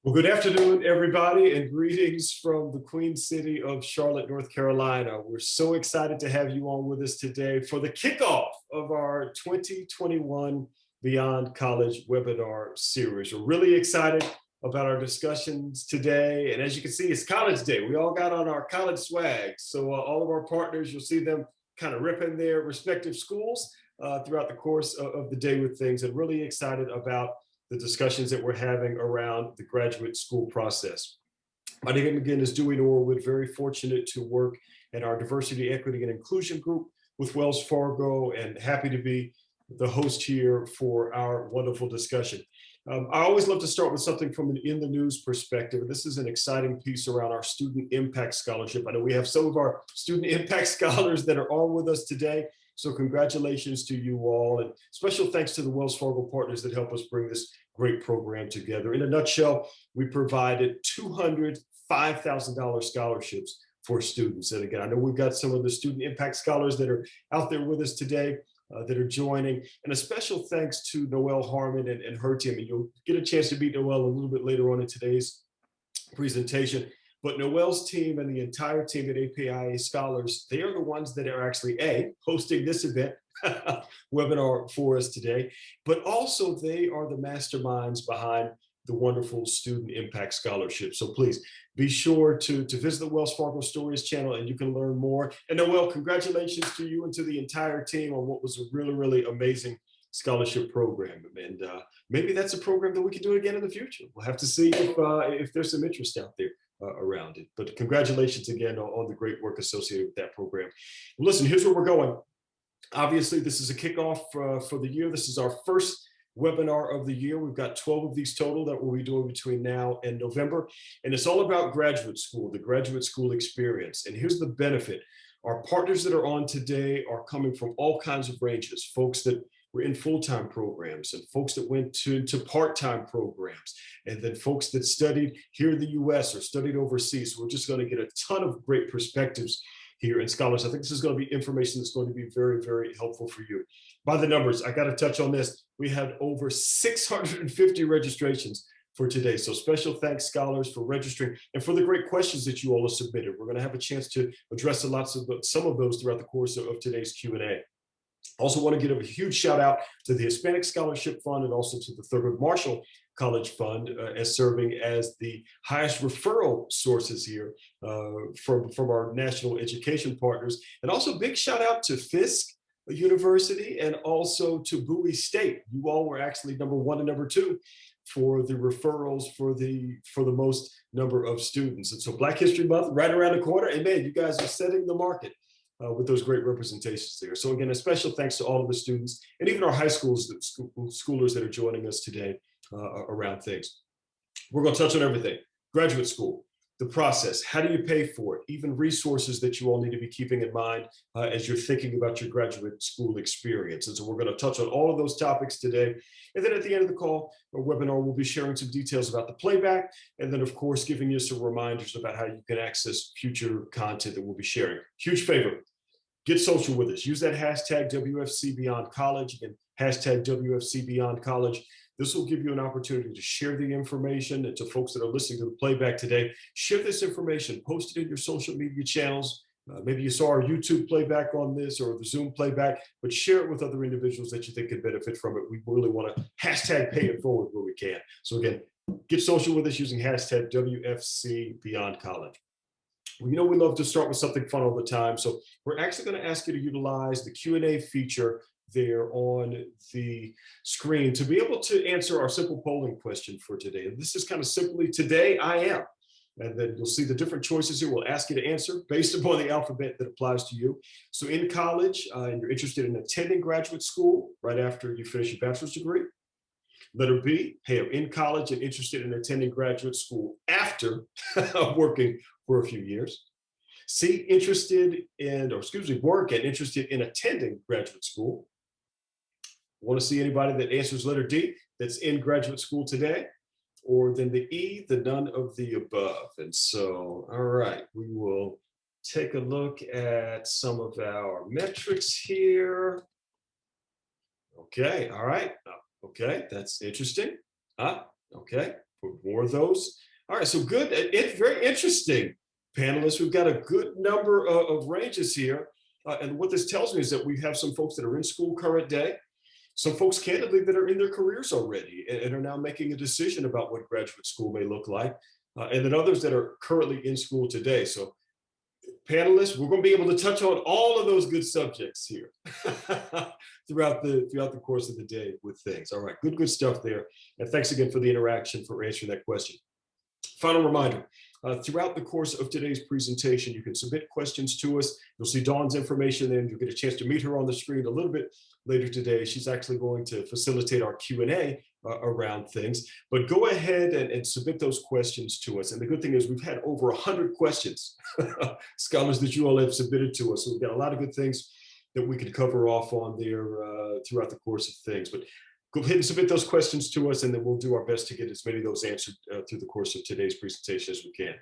Well, good afternoon, everybody, and greetings from the Queen City of Charlotte, North Carolina. We're so excited to have you on with us today for the kickoff of our 2021 Beyond College webinar series. We're really excited about our discussions today. And as you can see, it's college day. We all got on our college swag. So all of our partners, you'll see them kind of ripping their respective schools throughout the course of the day with things, and really excited about the discussions that we're having around the graduate school process. My name again is Dewey Norwood, very fortunate to work in our diversity, equity, and inclusion group with Wells Fargo, and happy to be the host here for our wonderful discussion. I always love to start with something from an in the news perspective. This is an exciting piece around our Student Impact Scholarship. I know we have some of our Student Impact Scholars that are on with us today. So congratulations to you all, and special thanks to the Wells Fargo partners that help us bring this great program together. In a nutshell, we provided $205,000 scholarships for students. And again, I know we've got some of the Student Impact Scholars that are out there with us today that are joining. And a special thanks to Noel, Harmon, and her team. And you'll get a chance to meet Noel a little bit later on in today's presentation. But Noel's team and the entire team at APIA Scholars, they are the ones that are actually hosting this event webinar for us today, but also they are the masterminds behind the wonderful Student Impact Scholarship. So please be sure to visit the Wells Fargo Stories channel and you can learn more. And Noel, congratulations to you and to the entire team on what was a really, really amazing scholarship program. And maybe that's a program that we can do again in the future. We'll have to see if there's some interest out there around it. But congratulations again on the great work associated with that program. Well, listen, here's where we're going. Obviously, this is a kickoff for the year. This is our first webinar of the year. We've got 12 of these total that we'll be doing between now and November. And it's all about graduate school, the graduate school experience. And here's the benefit. Our partners that are on today are coming from all kinds of ranges, folks that were in full-time programs and folks that went to part-time programs, and then folks that studied here in the US or studied overseas. So we're just going to get a ton of great perspectives here. And scholars, I think this is going to be information that's going to be very, very helpful for you. By the numbers, I got to touch on this. We had over 650 registrations for today. So special thanks, scholars, for registering and for the great questions that you all have submitted. We're going to have a chance to address some of those throughout the course of today's Q&A. Also want to give a huge shout out to the Hispanic Scholarship Fund and also to the Thurgood Marshall College Fund as serving as the highest referral sources here from our national education partners. And also big shout out to Fisk University and also to Bowie State. You all were actually number 1 and number 2 for the referrals for the most number of students. And so Black History Month right around the corner. And man, you guys are setting the market with those great representations there. So again, a special thanks to all of the students and even our high schoolers that are joining us today around things. We're going to touch on everything. Graduate school, the process, how do you pay for it, even resources that you all need to be keeping in mind as you're thinking about your graduate school experience. And so we're going to touch on all of those topics today. And then at the end of the call, our webinar will be sharing some details about the playback, and then of course, giving you some reminders about how you can access future content that we'll be sharing. Huge favor, get social with us. Use that hashtag WFC Beyond College, again, hashtag WFC Beyond College. This will give you an opportunity to share the information, and to folks that are listening to the playback today, share this information, post it in your social media channels. Maybe you saw our YouTube playback on this or the Zoom playback, but share it with other individuals that you think could benefit from it. We really want to hashtag pay it forward where we can. So again, get social with us using hashtag WFC Beyond College. Well, you know, we love to start with something fun all the time. So we're actually going to ask you to utilize the Q&A feature there on the screen to be able to answer our simple polling question for today. And this is kind of simply, today I am. And then you'll see the different choices here. We'll ask you to answer based upon the alphabet that applies to you. So in college, and you're interested in attending graduate school right after you finish your bachelor's degree. Letter B, hey, I'm in college and interested in attending graduate school after working for a few years. C, work and interested in attending graduate school. Want to see anybody that answers letter D that's in graduate school today? Or then the E, the none of the above. And so, all right, we will take a look at some of our metrics here. Okay, all right. Okay, that's interesting. Okay, for more of those. All right, so good. It's very interesting, panelists. We've got a good number of ranges here. And what this tells me is that we have some folks that are in school current day, some folks candidly that are in their careers already and are now making a decision about what graduate school may look like, and then others that are currently in school today. So panelists, we're going to be able to touch on all of those good subjects here throughout the course of the day with things. All right, good stuff there. And thanks again for the interaction, for answering that question. Final reminder, throughout the course of today's presentation, you can submit questions to us. You'll see Dawn's information there, and you'll get a chance to meet her on the screen a little bit later today. She's actually going to facilitate our Q&A around things. But go ahead and submit those questions to us. And the good thing is we've had over 100 questions, scholars, that you all have submitted to us. So we've got a lot of good things that we could cover off on there throughout the course of things. But go ahead and submit those questions to us, and then we'll do our best to get as many of those answered through the course of today's presentation as we can.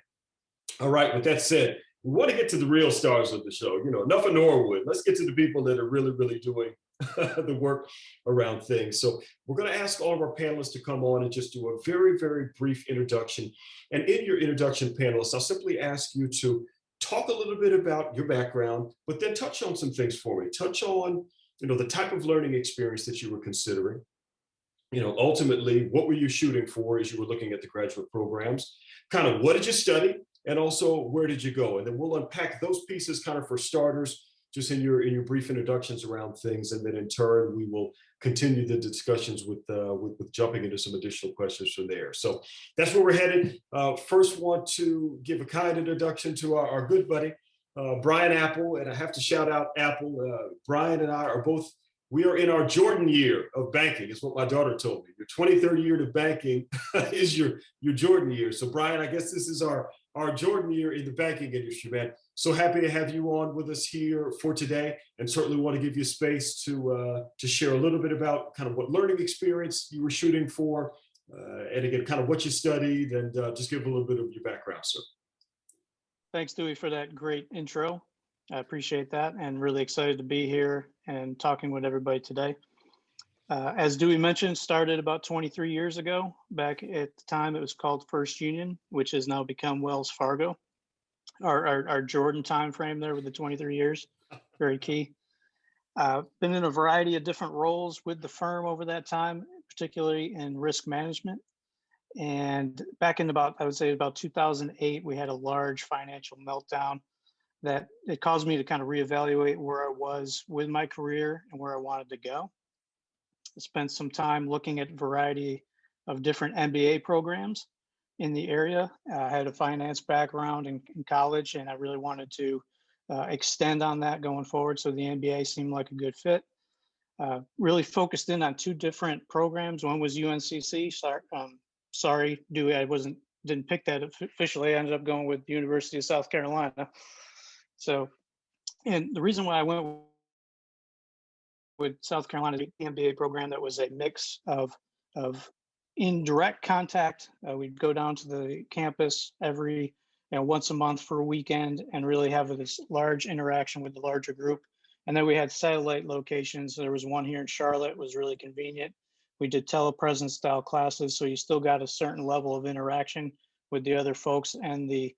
All right, with that said, we want to get to the real stars of the show. You know, enough of Norwood. Let's get to the people that are really doing the work around things. So we're going to ask all of our panelists to come on and just do a very brief introduction. And in your introduction, panelists, I'll simply ask you to talk a little bit about your background, but then touch on some things for me. Touch on, you know, the type of learning experience that you were considering. You know, ultimately, what were you shooting for as you were looking at the graduate programs? Kind of what did you study? And also, where did you go? And then we'll unpack those pieces kind of for starters, just in your brief introductions around things. And then in turn, we will continue the discussions with jumping into some additional questions from there. So that's where we're headed. First, want to give a kind introduction to our good buddy, Brian Apple. And I have to shout out Apple. Brian and I are both, we are in our Jordan year of banking, is what my daughter told me. Your 23rd year to banking is your Jordan year. So Brian, I guess this is our Jordan year in the banking industry, man. So happy to have you on with us here for today, and certainly want to give you space to share a little bit about kind of what learning experience you were shooting for, and again, kind of what you studied, and just give a little bit of your background, sir. Thanks, Dewey, for that great intro. I appreciate that, and really excited to be here and talking with everybody today. As Dewey mentioned, started about 23 years ago. Back at the time, it was called First Union, which has now become Wells Fargo. Our Jordan time frame there with the 23 years, very key. Been in a variety of different roles with the firm over that time, particularly in risk management. And back in I would say about 2008, we had a large financial meltdown that it caused me to kind of reevaluate where I was with my career and where I wanted to go. I spent some time looking at a variety of different MBA programs in the area. I had a finance background in college, and I really wanted to extend on that going forward. So the MBA seemed like a good fit. Really focused in on two different programs. One was UNCC. Sorry, Dewey, I didn't pick that officially. I ended up going with the University of South Carolina. So, and the reason why I went with South Carolina, the MBA program that was a mix of in direct contact. We'd go down to the campus every once a month for a weekend and really have this large interaction with the larger group. And then we had satellite locations. There was one here in Charlotte. It was really convenient. We did telepresence style classes, so you still got a certain level of interaction with the other folks and the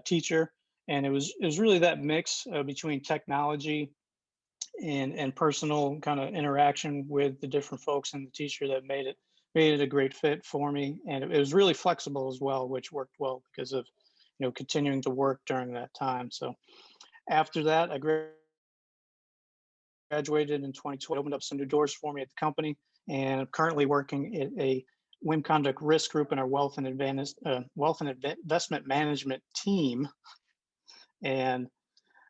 teacher. And it was really that mix between technology and personal kind of interaction with the different folks and the teacher that made it a great fit for me. And it was really flexible as well, which worked well because of continuing to work during that time. So after that, I graduated in 2020, opened up some new doors for me at the company, and I'm currently working at a WIM Conduct Risk Group in our wealth and investment management team. And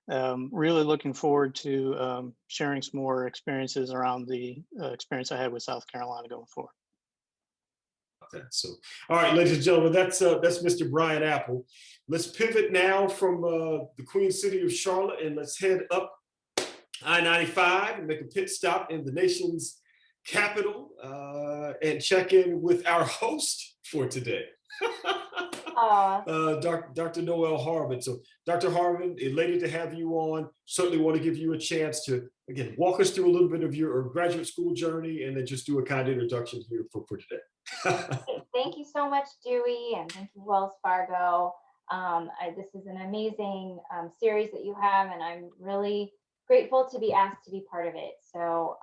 really looking forward to sharing some more experiences around the experience I had with South Carolina going forward. Okay, so, all right, ladies and gentlemen, that's Mr. Brian Apple. Let's pivot now from the Queen City of Charlotte, and let's head up I-95 and make a pit stop in the nation's capital and check in with our host for today. Dr. Noel Harmon. So Dr. Harmon, elated to have you on. Certainly want to give you a chance to again, walk us through a little bit of your graduate school journey and then just do a kind introduction here for today. Thank you so much, Dewey, and thank you, Wells Fargo. This is an amazing series that you have, and I'm really grateful to be asked to be part of it. So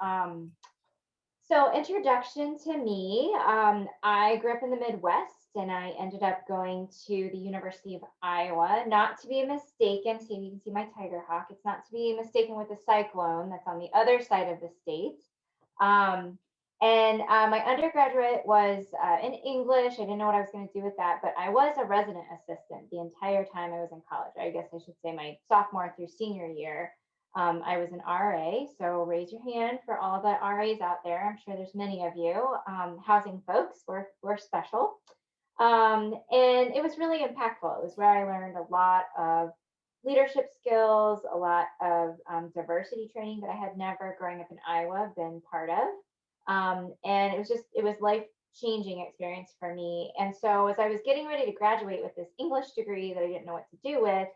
introduction to me, I grew up in the Midwest and I ended up going to the University of Iowa, not to be mistaken, see if you can see my tiger hawk, it's not to be mistaken with the cyclone that's on the other side of the state. My undergraduate was in English. I didn't know what I was going to do with that, but I was a resident assistant the entire time I was in college. I guess I should say my sophomore through senior year. I was an RA, so raise your hand for all the RAs out there. I'm sure there's many of you. Housing folks, we're special. And it was really impactful. It was where I learned a lot of leadership skills, a lot of diversity training that I had never, growing up in Iowa, been part of. And it was life-changing experience for me. And so as I was getting ready to graduate with this English degree that I didn't know what to do with,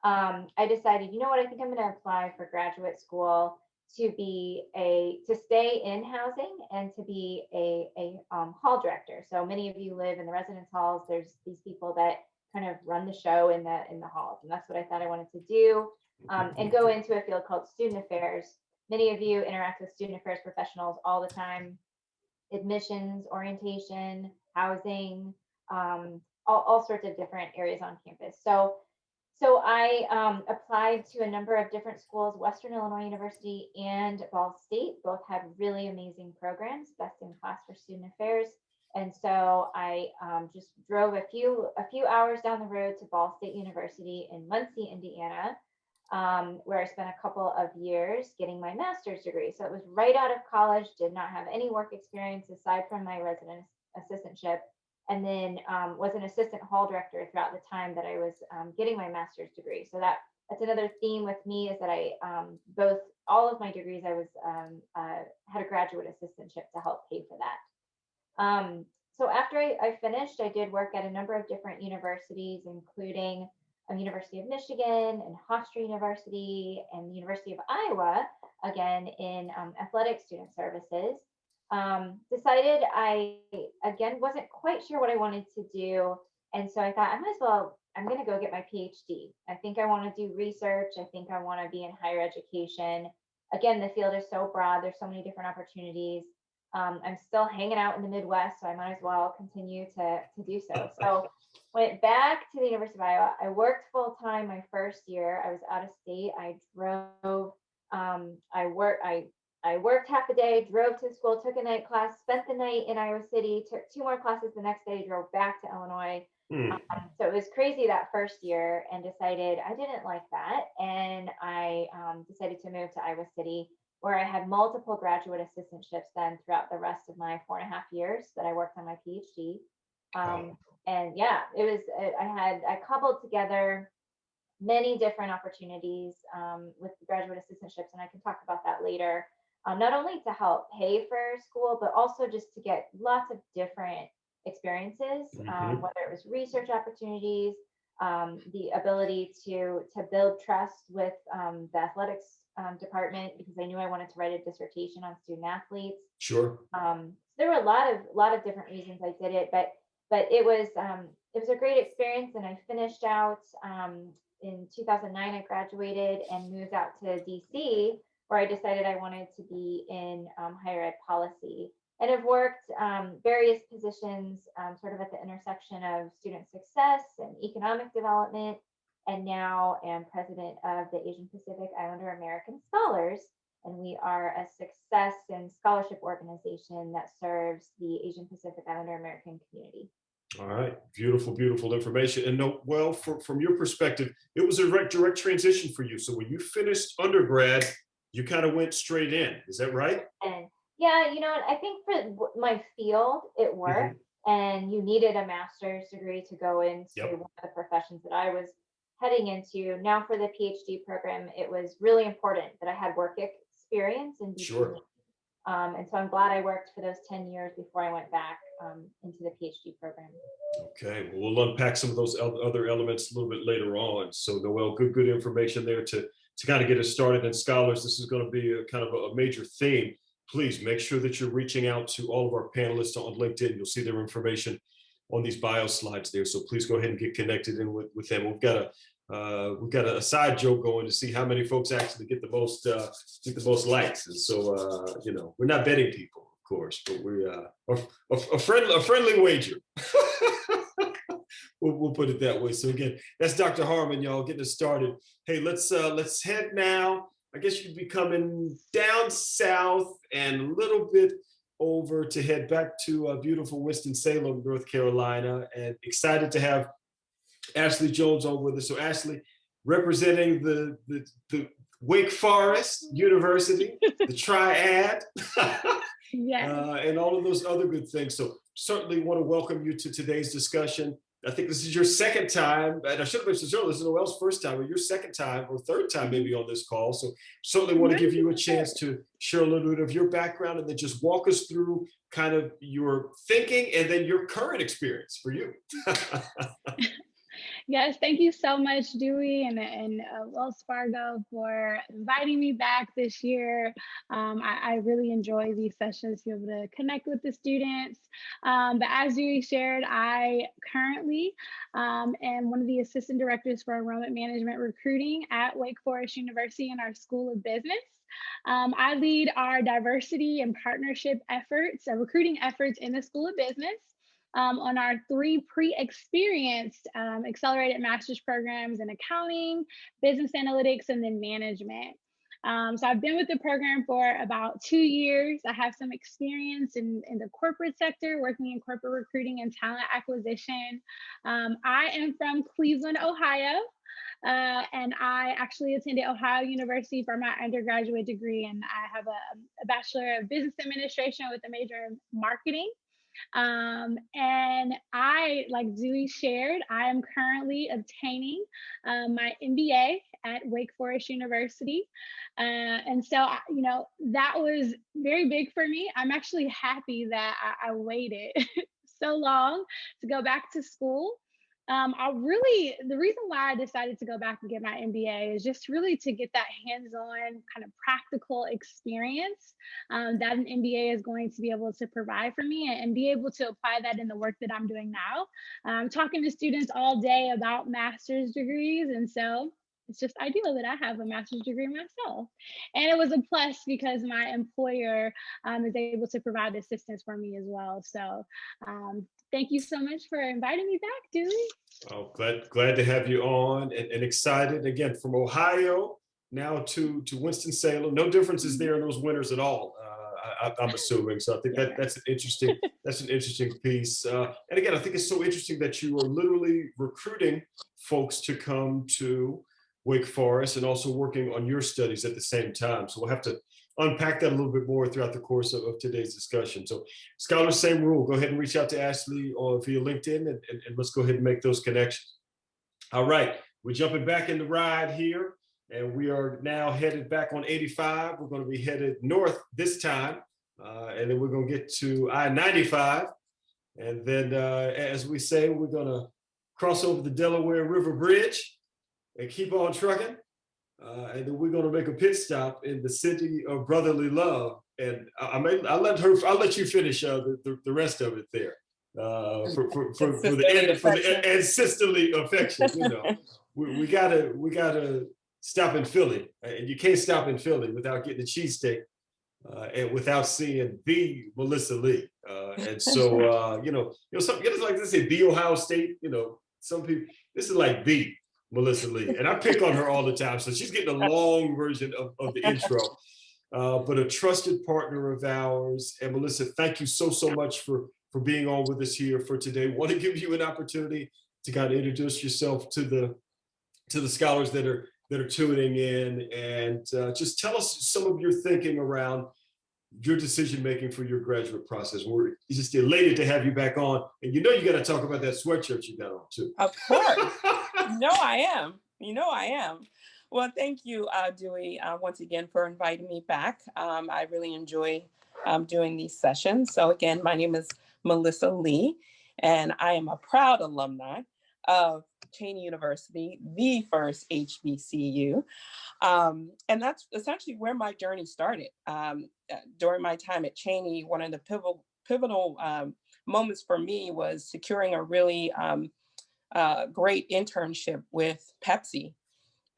I decided, you know what, I think I'm going to apply for graduate school to stay in housing and to be a hall director. So many of you live in the residence halls. There's these people that kind of run the show in the halls, and that's what I thought I wanted to do, and go into a field called student affairs. Many of you interact with student affairs professionals all the time: admissions, orientation, housing, all sorts of different areas on campus. So I applied to a number of different schools. Western Illinois University and Ball State both had really amazing programs, best in class for student affairs. And so I just drove a few hours down the road to Ball State University in Muncie, Indiana, where I spent a couple of years getting my master's degree. So it was right out of college, did not have any work experience aside from my resident assistantship, and then was an assistant hall director throughout the time that I was getting my master's degree. So that's another theme with me, is that I all of my degrees I was had a graduate assistantship to help pay for that. So after I finished, I did work at a number of different universities, including University of Michigan and Hofstra University and the University of Iowa, again in athletic student services. Decided I, again, wasn't quite sure what I wanted to do. And so I thought I'm going to go get my PhD. I think I want to do research. I think I want to be in higher education. Again, the field is so broad. There's so many different opportunities. I'm still hanging out in the Midwest, so I might as well continue to do so. So went back to the University of Iowa. I worked full time my first year. I was out of state. I drove. I worked half a day, drove to school, took a night class, spent the night in Iowa City, took 2 more classes the next day, drove back to Illinois. So it was crazy that first year, and decided I didn't like that. And I decided to move to Iowa City, where I had multiple graduate assistantships then throughout the rest of my 4.5 years that I worked on my PhD. And yeah, I cobbled together many different opportunities with the graduate assistantships, and I can talk about that later. Not only to help pay for school, but also just to get lots of different experiences, whether it was research opportunities, the ability to build trust with the athletics department, because I knew I wanted to write a dissertation on student athletes. Sure. There were a lot of different reasons I did it, but it was a great experience, and I finished out in 2009. I graduated and moved out to DC, where I decided I wanted to be in higher ed policy, and have worked various positions sort of at the intersection of student success and economic development, and now am president of the Asian Pacific Islander American Scholars, and we are a success and scholarship organization that serves the Asian Pacific Islander American community. All right, beautiful, beautiful information. And Noel, from your perspective, it was a direct transition for you. So when you finished undergrad, you kind of went straight in. Is that right? And yeah, I think for my field, it worked. And you needed a master's degree to go into one of the professions that I was heading into. Now for the PhD program, it was really important that I had work experience in between. Sure. And so I'm glad I worked for those 10 years before I went back into the PhD program. Okay, well, we'll unpack some of those other elements a little bit later on. So Noel, good information there to to kind of get us started. And scholars, this is going to be a kind of a major theme. Please make sure that you're reaching out to all of our panelists on LinkedIn. You'll see their information on these bio slides there. So please go ahead and get connected in with them. We've got a side joke going to see how many folks actually get the most likes. And so you know, we're not betting people, of course, but we a friendly wager. We'll put it that way. So again, that's Dr. Harmon, y'all, getting us started. Hey, let's head now. I guess you'd be coming down south and a little bit over to head back to beautiful Winston-Salem, North Carolina, and excited to have Ashley Jones on with us. So Ashley, representing the Wake Forest University, the Triad, and all of those other good things. So certainly want to welcome you to today's discussion. I think this is your second time, and I should have mentioned earlier, this is Noel's first time, or your second time, or third time maybe on this call. So certainly want to give you a chance to share a little bit of your background and then just walk us through kind of your thinking and then your current experience for you. Yes, thank you so much, Dewey and Wells Fargo for inviting me back this year. I really enjoy these sessions to be able to connect with the students. But as Dewey shared, I currently am one of the assistant directors for enrollment management recruiting at Wake Forest University in our School of Business. I lead our diversity and partnership efforts, recruiting efforts in the School of Business. On our 3 pre-experienced accelerated master's programs in accounting, business analytics, and then management. So I've been with the program for about 2 years. I have some experience in the corporate sector, working in corporate recruiting and talent acquisition. I am from Cleveland, Ohio, and I actually attended Ohio University for my undergraduate degree, and I have a Bachelor of Business Administration with a major in marketing. And I, like Dewey shared, I am currently obtaining my MBA at Wake Forest University. And so, you know, that was very big for me. I'm actually happy that I waited so long to go back to school. The reason why I decided to go back and get my MBA is just really to get that hands-on kind of practical experience that an MBA is going to be able to provide for me and be able to apply that in the work that I'm doing now. I'm talking to students all day about master's degrees, and so it's just ideal that I have a master's degree myself. And it was a plus because my employer is able to provide assistance for me as well. So thank you so much for inviting me back, Dewey. Oh, glad to have you on and excited again from Ohio now to Winston-Salem. No differences there in those winters at all. I'm assuming. So I think that's an interesting piece. And again, I think it's so interesting that you are literally recruiting folks to come to Wake Forest and also working on your studies at the same time. So we'll have to unpack that a little bit more throughout the course of today's discussion. So scholars, same rule, go ahead and reach out to Ashley via LinkedIn and let's go ahead and make those connections. All right, we're jumping back in the ride here and we are now headed back on 85. We're gonna be headed north this time and then we're gonna get to I-95. And then as we say, we're gonna cross over the Delaware River Bridge and keep on trucking. And then we're going to make a pit stop in the city of brotherly love. And I'll let you finish the rest of it there for the and sisterly affection. You know, we gotta stop in Philly, and you can't stop in Philly without getting a cheesesteak and without seeing the Melissa Lee. And so some like they say the Ohio State. You know, some people this is like the Melissa Lee, and I pick on her all the time, so she's getting a long version of the intro, but a trusted partner of ours. And Melissa, thank you so much for being on with us here for today. Want to give you an opportunity to kind of introduce yourself to the scholars that are tuning in, and just tell us some of your thinking around your decision making for your graduate process. We're just elated to have you back on, and you got to talk about that sweatshirt you got on too. Of course. I am. Well, thank you, Dewey, once again for inviting me back. I really enjoy doing these sessions. So again, my name is Melissa Lee, and I am a proud alumni of Cheney University, the first HBCU. And that's essentially where my journey started. During my time at Cheney, one of the pivotal moments for me was securing a really great internship with Pepsi.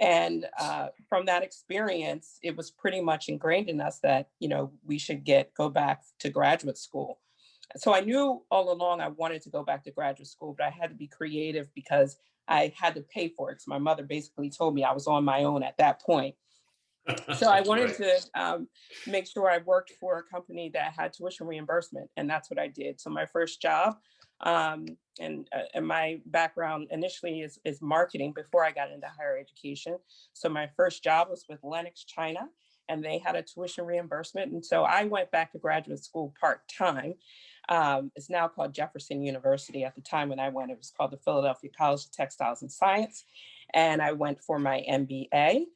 And from that experience, it was pretty much ingrained in us that, we should go back to graduate school. So I knew all along I wanted to go back to graduate school, but I had to be creative because I had to pay for it. Because my mother basically told me I was on my own at that point. So I wanted to make sure I worked for a company that had tuition reimbursement, and that's what I did. So my first job, and my background initially is marketing before I got into higher education. So my first job was with Lenox China, and they had a tuition reimbursement. And so I went back to graduate school part-time. It's now called Jefferson University. At the time when I went, it was called the Philadelphia College of Textiles and Science. And I went for my MBA.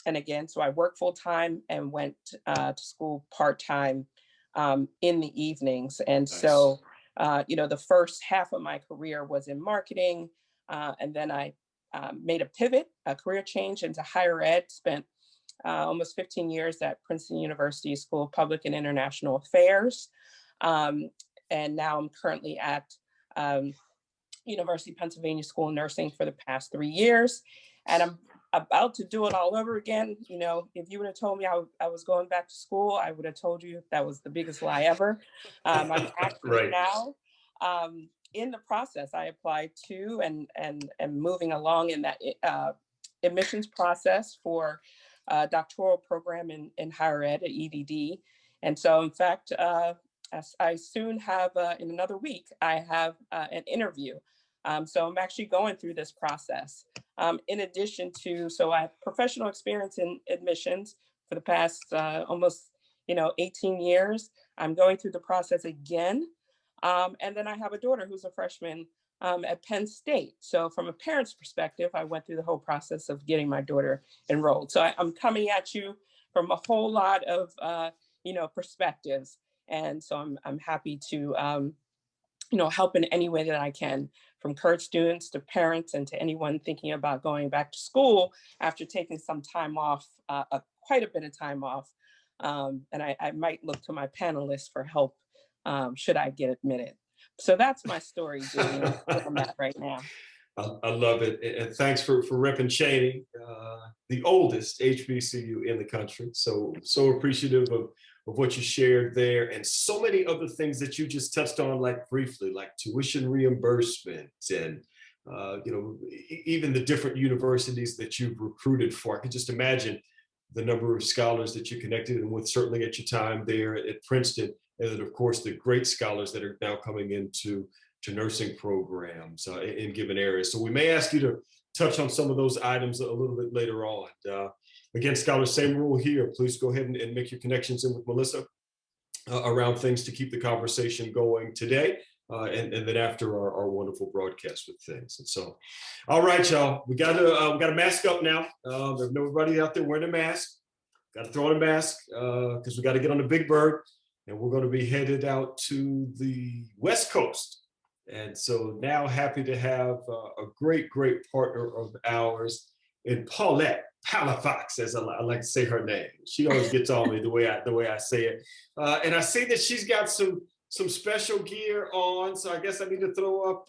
And again, so I worked full-time and went to school part-time in the evenings. And nice. So, the first half of my career was in marketing. And then I made a pivot, a career change into higher ed, spent almost 15 years at Princeton University School of Public and International Affairs. And now I'm currently at University of Pennsylvania School of Nursing for the past 3 years. And I'm about to do it all over again. If you would have told me I was going back to school, I would have told you that was the biggest lie ever. I'm actually now in the process. I applied to and moving along in that admissions process for a doctoral program in higher ed at EDD. And so, in fact, as I soon have, in another week, I have an interview. So I'm actually going through this process. In addition to, so I have professional experience in admissions for the past almost, 18 years. I'm going through the process again. And then I have a daughter who's a freshman at Penn State. So from a parent's perspective, I went through the whole process of getting my daughter enrolled. So I'm coming at you from a whole lot of, perspectives. And so I'm happy to, help in any way that I can, from current students to parents and to anyone thinking about going back to school after taking some time off, quite a bit of time off. And I might look to my panelists for help should I get admitted. So that's my story, Dewey, where I'm at right now. I love it. And thanks for repping Cheney, the oldest HBCU in the country. So appreciative of what you shared there, and so many other things that you just touched on, like briefly, like tuition reimbursement and, even the different universities that you've recruited for. I could just imagine the number of scholars that you connected with, certainly at your time there at Princeton, and then of course the great scholars that are now coming into nursing programs in given areas. So we may ask you to touch on some of those items a little bit later on. Again, scholars, same rule here. Please go ahead and make your connections in with Melissa around things to keep the conversation going today, and then after our wonderful broadcast with things. And so, all right, y'all, we got to mask up now. There's nobody out there wearing a mask. Got to throw on a mask because we got to get on the Big Bird, and we're going to be headed out to the West Coast. And so now happy to have a great partner of ours in Paulette Palafox, as I like to say her name. She always gets on me the way I say it. And I see that she's got some special gear on. So I guess I need to throw up.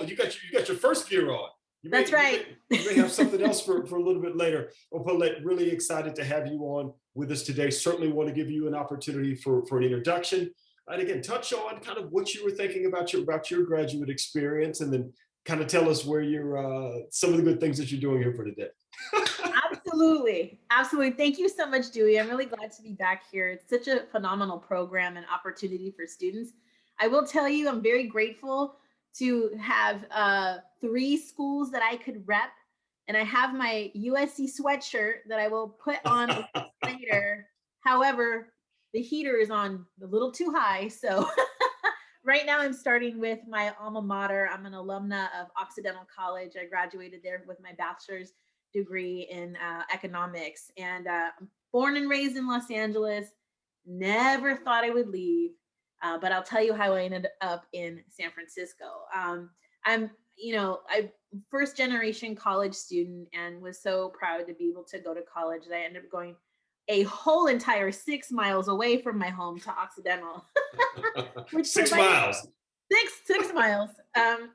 You got your first gear on. That's right. You may have something else for a little bit later. Well, Paulette, really excited to have you on with us today. Certainly want to give you an opportunity for an introduction. And again, touch on kind of what you were thinking about your graduate experience, and then kind of tell us where you're some of the good things that you're doing here for today. Absolutely. Thank you so much, Dewey. I'm really glad to be back here. It's such a phenomenal program and opportunity for students. I will tell you, I'm very grateful to have 3 schools that I could rep, and I have my USC sweatshirt that I will put on later. However, the heater is on a little too high, so right now I'm starting with my alma mater. I'm an alumna of Occidental College. I graduated there with my bachelor's degree in economics, and born and raised in Los Angeles. Never thought I would leave, but I'll tell you how I ended up in San Francisco. I'm, I first generation college student and was so proud to be able to go to college that I ended up going a whole entire 6 miles away from my home to Occidental, which 6 miles. 6 miles.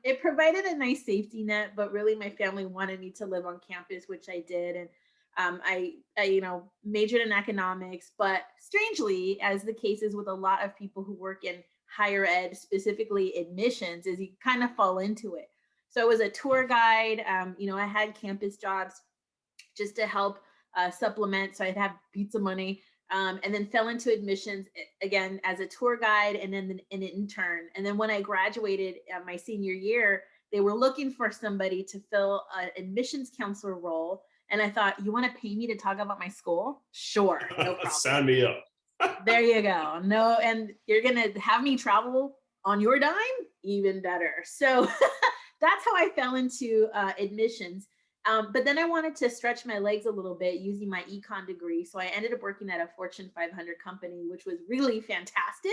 It provided a nice safety net, but really my family wanted me to live on campus, which I did. And I majored in economics, but strangely, as the case is with a lot of people who work in higher ed, specifically admissions, is you kind of fall into it. So I was a tour guide. I had campus jobs just to help supplement. So I'd have pizza money. And then fell into admissions again as a tour guide and then an intern. And then when I graduated my senior year, they were looking for somebody to fill an admissions counselor role. And I thought, you want to pay me to talk about my school? Sure, no problem. Sign me up. There you go. No, and you're going to have me travel on your dime? Even better. So that's how I fell into admissions. But then I wanted to stretch my legs a little bit using my econ degree. So I ended up working at a Fortune 500 company, which was really fantastic,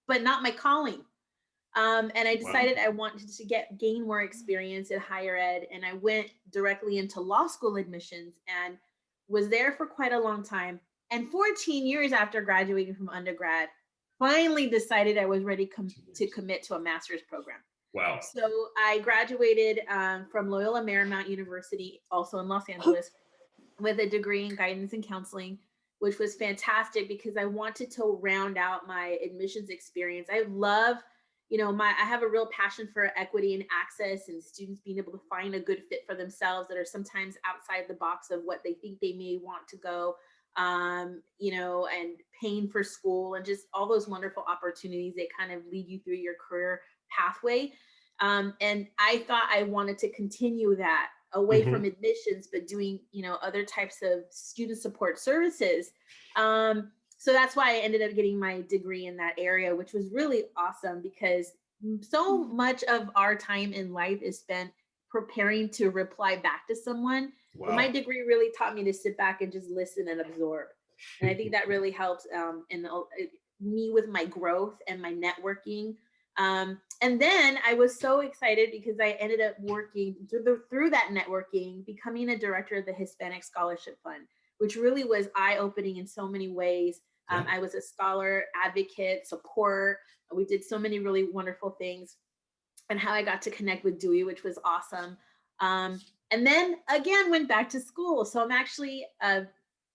but not my calling. And I decided I wanted to gain more experience in higher ed. And I went directly into law school admissions and was there for quite a long time. And 14 years after graduating from undergrad, finally decided I was ready to commit to a master's program. Wow. So I graduated from Loyola Marymount University, also in Los Angeles, with a degree in guidance and counseling, which was fantastic because I wanted to round out my admissions experience. I love, I have a real passion for equity and access and students being able to find a good fit for themselves that are sometimes outside the box of what they think they may want to go, and paying for school and just all those wonderful opportunities that kind of lead you through your career pathway. And I thought I wanted to continue that away from admissions, but doing, other types of student support services. So that's why I ended up getting my degree in that area, which was really awesome because so much of our time in life is spent preparing to reply back to someone. Wow. But my degree really taught me to sit back and just listen and absorb. And I think that really helped me with my growth and my networking. And then I was so excited because I ended up working through that networking, becoming a director of the Hispanic Scholarship Fund, which really was eye-opening in so many ways. I was a scholar, advocate, support. We did so many really wonderful things, and how I got to connect with Dewey, which was awesome. And then again, went back to school. So I'm actually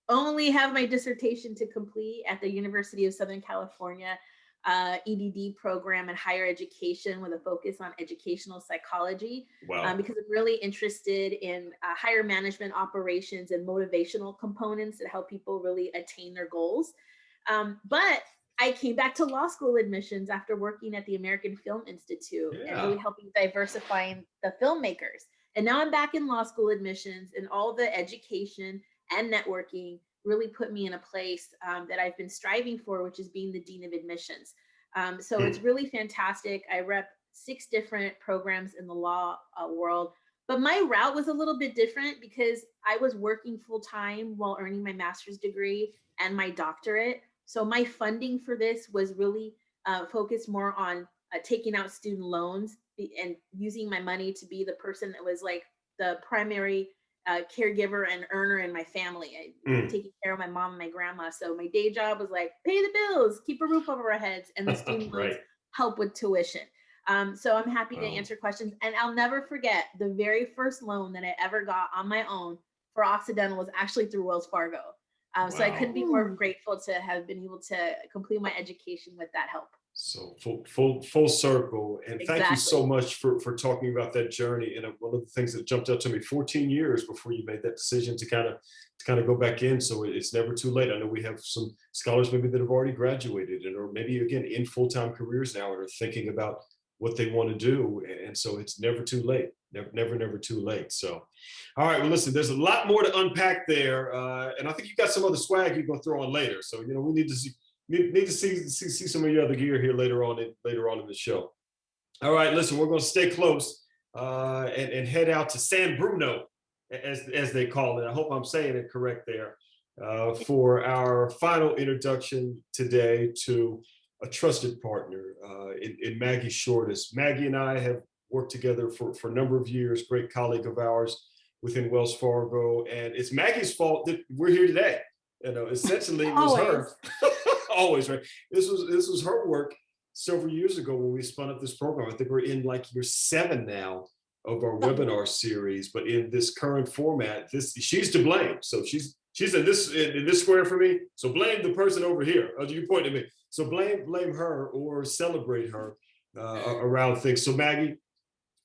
only have my dissertation to complete at the University of Southern California EDD program in higher education with a focus on educational psychology. Wow. Because I'm really interested in higher management operations and motivational components that help people really attain their goals. But I came back to law school admissions after working at the American Film Institute and really helping diversifying the filmmakers. And now I'm back in law school admissions, and all the education and networking really put me in a place that I've been striving for, which is being the Dean of Admissions. So it's really fantastic. I rep 6 different programs in the law world, but my route was a little bit different because I was working full time while earning my master's degree and my doctorate. So my funding for this was really focused more on taking out student loans and using my money to be the person that was like the primary caregiver and earner in my family. Taking care of my mom and my grandma. So my day job was like, pay the bills, keep a roof over our heads, and the student loans help with tuition. So I'm happy to answer questions. And I'll never forget the very first loan that I ever got on my own for Occidental was actually through Wells Fargo. So I couldn't be more grateful to have been able to complete my education with that help. So full circle. And thank you so much for talking about that journey. And one of the things that jumped out to me, 14 years before you made that decision to kind of go back in. So it's never too late. I know we have some scholars maybe that have already graduated and or maybe again in full-time careers now and are thinking about what they want to do. And so it's never too late. Never too late. So, all right, well, listen, there's a lot more to unpack there. And I think you got some other swag you're going to throw on later. So, we need to see some of your other gear here later on in the show. All right, listen, we're going to stay close and head out to San Bruno, as they call it. I hope I'm saying it correct there, for our final introduction today to a trusted partner in Maggie Shortis. Maggie and I have worked together for a number of years, great colleague of ours within Wells Fargo. And it's Maggie's fault that we're here today. You know, essentially it was her. Always, right? This was her work several years ago when we spun up this program. I think we're in like year 7 now of our webinar series, but in this current format, she's to blame. So she's in this square for me. So blame the person over here. Oh, you point at me. So blame her or celebrate her around things. So Maggie,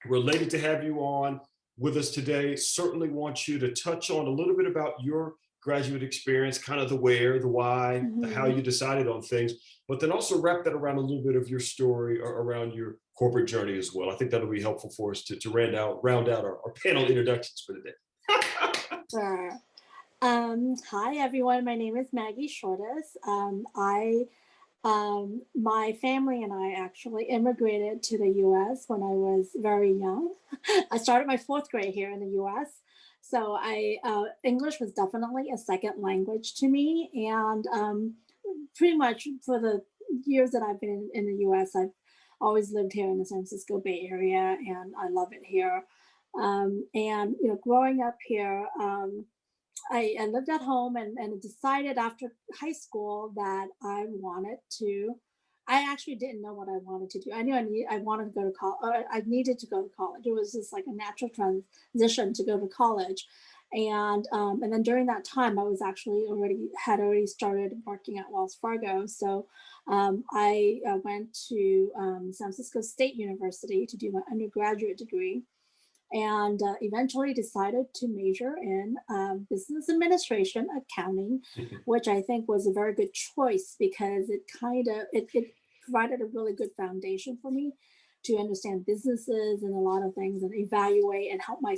we're elated to have you on with us today. Certainly want you to touch on a little bit about your graduate experience, kind of the where, the why, the how you decided on things, but then also wrap that around a little bit of your story or around your corporate journey as well. I think that'll be helpful for us to round out our panel introductions for today. Sure. Hi, everyone. My name is Maggie Shortis. My family and I actually immigrated to the US when I was very young. I started my 4th grade here in the US. So English was definitely a second language to me. And pretty much for the years that I've been in the US, I've always lived here in the San Francisco Bay Area, and I love it here. And, growing up here, I lived at home and decided after high school that I actually didn't know what I wanted to do. I knew I wanted to go to college. I needed to go to college. It was just like a natural transition to go to college. And then during that time, I was actually had already started working at Wells Fargo. So I went to San Francisco State University to do my undergraduate degree, and eventually decided to major in business administration accounting, which I think was a very good choice because it provided a really good foundation for me to understand businesses and a lot of things and evaluate and help me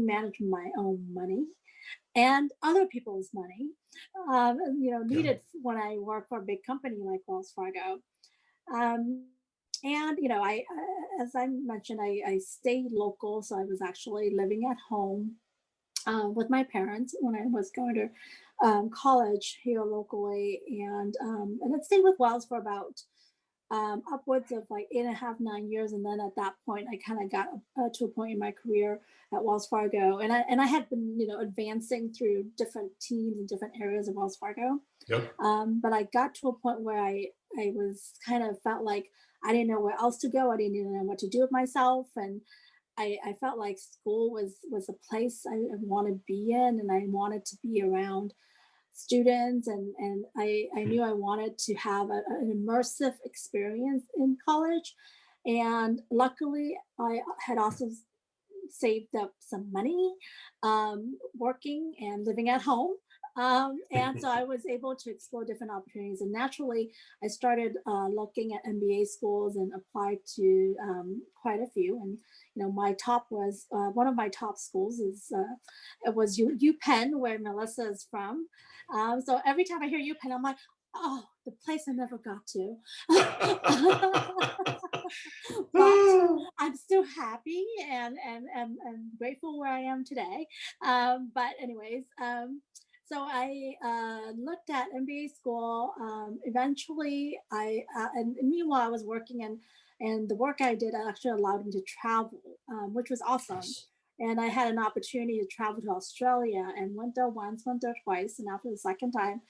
manage my own money and other people's money, needed when I work for a big company like Wells Fargo. And, as I mentioned, I stayed local. So I was actually living at home with my parents when I was going to college here locally. And I stayed with Wells for about upwards of like 8.5, 9 years. And then at that point, I kind of got to a point in my career at Wells Fargo. And I had been, advancing through different teams and different areas of Wells Fargo. Yep. But I got to a point where I was kind of felt like I didn't know where else to go. I didn't even know what to do with myself. And I felt like school was a place I want to be in, and I wanted to be around students. And I knew I wanted to have an immersive experience in college. And luckily, I had also saved up some money working and living at home. And so I was able to explore different opportunities. And naturally, I started looking at MBA schools and applied to quite a few. And my top was one of my top schools was UPenn, where Melissa is from. So every time I hear UPenn, I'm like, oh, the place I never got to. But I'm still happy and grateful where I am today. But anyways, so I looked at MBA school. Eventually, and meanwhile, I was working, and the work I did actually allowed me to travel, which was awesome. And I had an opportunity to travel to Australia and went there once, went there twice. And after the second time,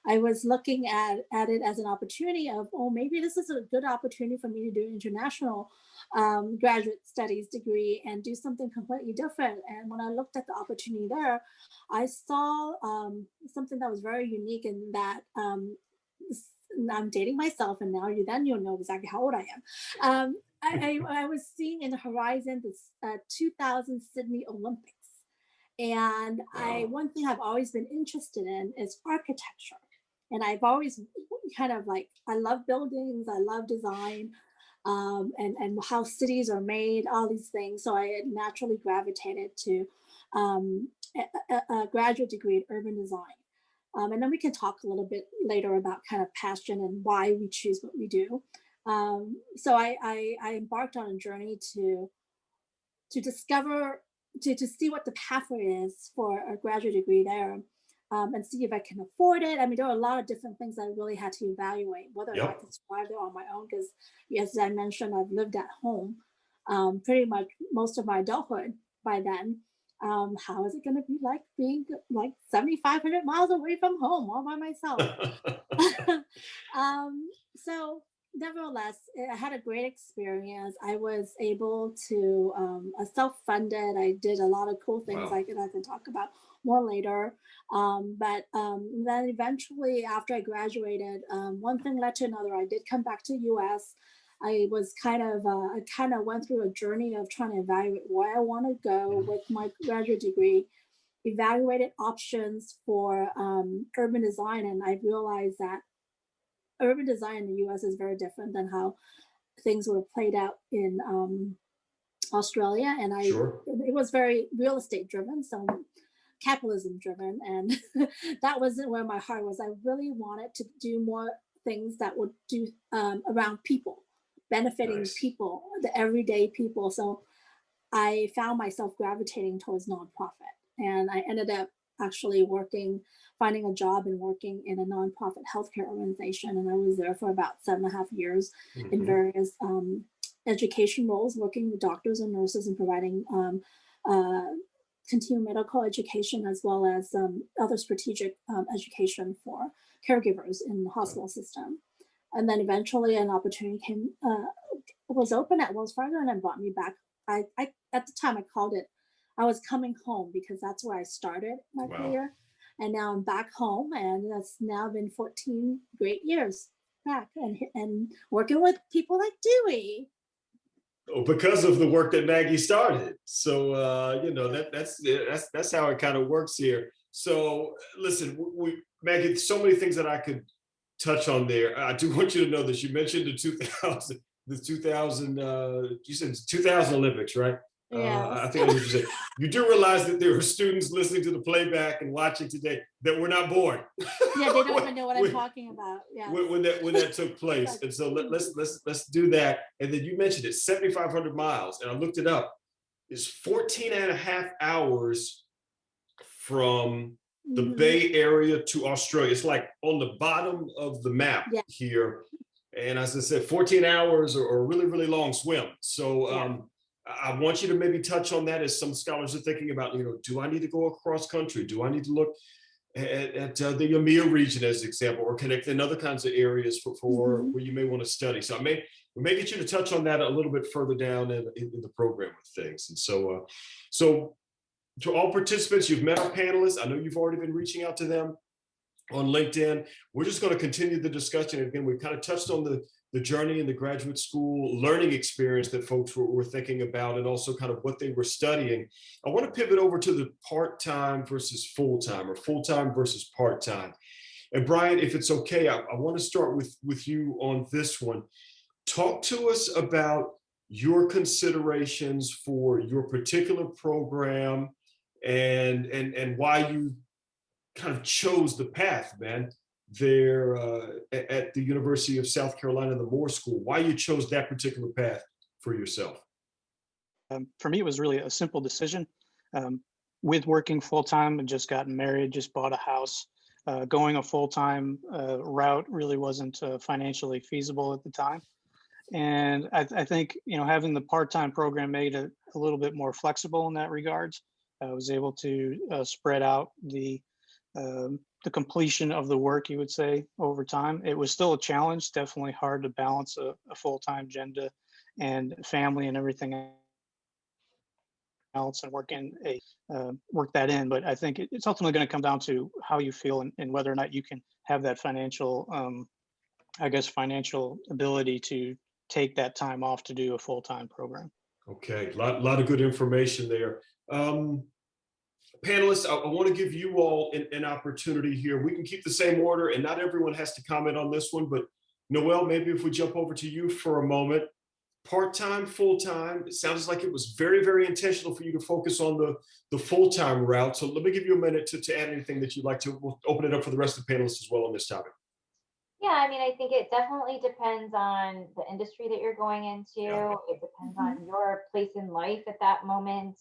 I was looking at it as an opportunity of, maybe this is a good opportunity for me to do an international graduate studies degree and do something completely different. And when I looked at the opportunity there, I saw something that was very unique in that I'm dating myself, and now you'll know exactly how old I am. I was seeing in the horizon this 2000 Sydney Olympics. And one thing I've always been interested in is architecture. And I've always kind of I love buildings, I love design, and how cities are made, all these things. So I naturally gravitated to a graduate degree in urban design. And then we can talk a little bit later about kind of passion and why we choose what we do. So I embarked on a journey to discover, to see what the pathway is for a graduate degree there, and see if I can afford it. I mean, there are a lot of different things I really had to evaluate, whether or not I can survive there on my own, because as I mentioned, I've lived at home pretty much most of my adulthood by then. How is it going to be like being like 7,500 miles away from home all by myself? So nevertheless, I had a great experience. I was able to self-funded. I did a lot of cool things Wow. I can talk about more later. But then eventually, after I graduated, one thing led to another. I did come back to US. I was I kind of went through a journey of trying to evaluate where I want to go with my graduate degree, evaluated options for urban design, and I realized that urban design in the US is very different than how things were played out in Australia. And Sure. it was very real estate driven, so capitalism driven. And that wasn't where my heart was. I really wanted to do more things that would do around people, benefiting Nice. people, the everyday people. So I found myself gravitating towards nonprofit. And I ended up actually finding a job and working in a nonprofit healthcare organization. And I was there for about 7.5 years in various education roles, working with doctors and nurses and providing continuing medical education as well as other strategic education for caregivers in the hospital system. And then eventually an opportunity was open at Wells Fargo and it brought me back. I at the time I called it, I was coming home because that's where I started my career. And now I'm back home, and that's now been 14 great years back and working with people like Dewey. Because of the work that Maggie started. So that's how it kind of works here. So listen, Maggie, so many things that I could touch on there. I do want you to know that you mentioned the 2000, you said 2000 Olympics, right? Yes. I think that's what you said. You do realize that there are students listening to the playback and watching today that were not born. Yeah, they don't even know what I'm talking about. Yeah. When that took place. And so let's do that. And then you mentioned it, 7,500 miles, and I looked it up. It's 14 and a half hours from the Bay Area to Australia. It's like on the bottom of the map here. And as I said, 14 hours or a really, really long swim. So I want you to maybe touch on that as some scholars are thinking about, do I need to go across country? Do I need to look at the EMEA region as an example, or connect in other kinds of areas for where you may want to study? So we may get you to touch on that a little bit further down in the program of things. And so to all participants, you've met our panelists. I know you've already been reaching out to them on LinkedIn. We're just going to continue the discussion. Again, we've kind of touched on the journey in the graduate school learning experience that folks were thinking about, and also kind of what they were studying. I want to pivot over to the part-time versus full-time, or full-time versus part-time. And Brian, if it's okay, I want to start with you on this one. Talk to us about your considerations for your particular program and why you kind of chose the path, man, there at the University of South Carolina, the Moore School, why you chose that particular path for yourself. For me, it was really a simple decision. With working full-time and just gotten married, just bought a house, going a full-time route really wasn't financially feasible at the time. And I think, having the part-time program made it a little bit more flexible in that regards. I was able to spread out the completion of the work, you would say, over time. It was still a challenge, definitely hard to balance a full-time agenda and family and everything else and work that in. But I think it's ultimately going to come down to how you feel and whether or not you can have that financial ability to take that time off to do a full-time program. Okay, a lot of good information there. Panelists, I want to give you all an opportunity here. We can keep the same order, and not everyone has to comment on this one, but Noel, maybe if we jump over to you for a moment. Part-time, full-time, it sounds like it was very, very intentional for you to focus on the full-time route. So let me give you a minute to add anything that you'd like to. We'll open it up for the rest of the panelists as well on this topic. Yeah, I think it definitely depends on the industry that you're going into. Yeah. It depends on your place in life at that moment.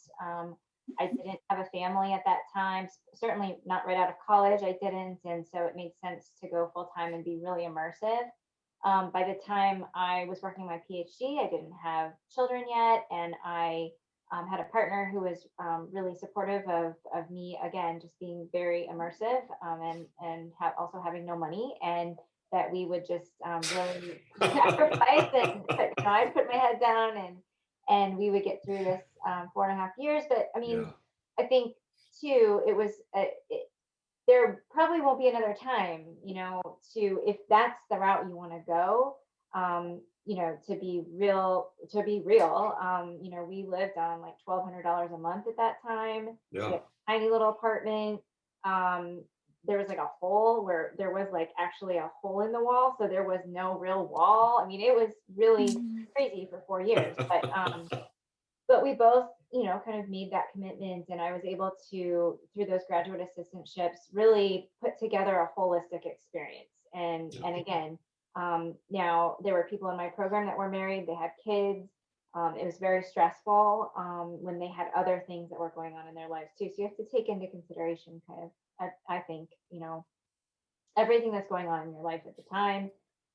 I didn't have a family at that time, certainly not right out of college, I didn't. And so it made sense to go full-time and be really immersive. By the time I was working my PhD, I didn't have children yet, and I had a partner who was really supportive of me, again, just being very immersive, also having no money, and that we would just really sacrifice, and I'd put my head down, and we would get through this 4.5 years. But I mean, I think too, it was there probably won't be another time, if that's the route you want to go, to be real, we lived on like $1,200 a month at that time. We had a tiny little apartment. There was like a hole where there was like actually a hole in the wall. So there was no real wall. I mean, it was really crazy for 4 years, but we both, kind of made that commitment, and I was able to, through those graduate assistantships, really put together a holistic experience. And again, now there were people in my program that were married, they had kids. It was very stressful when they had other things that were going on in their lives too. So you have to take into consideration kind of, I think, everything that's going on in your life at the time,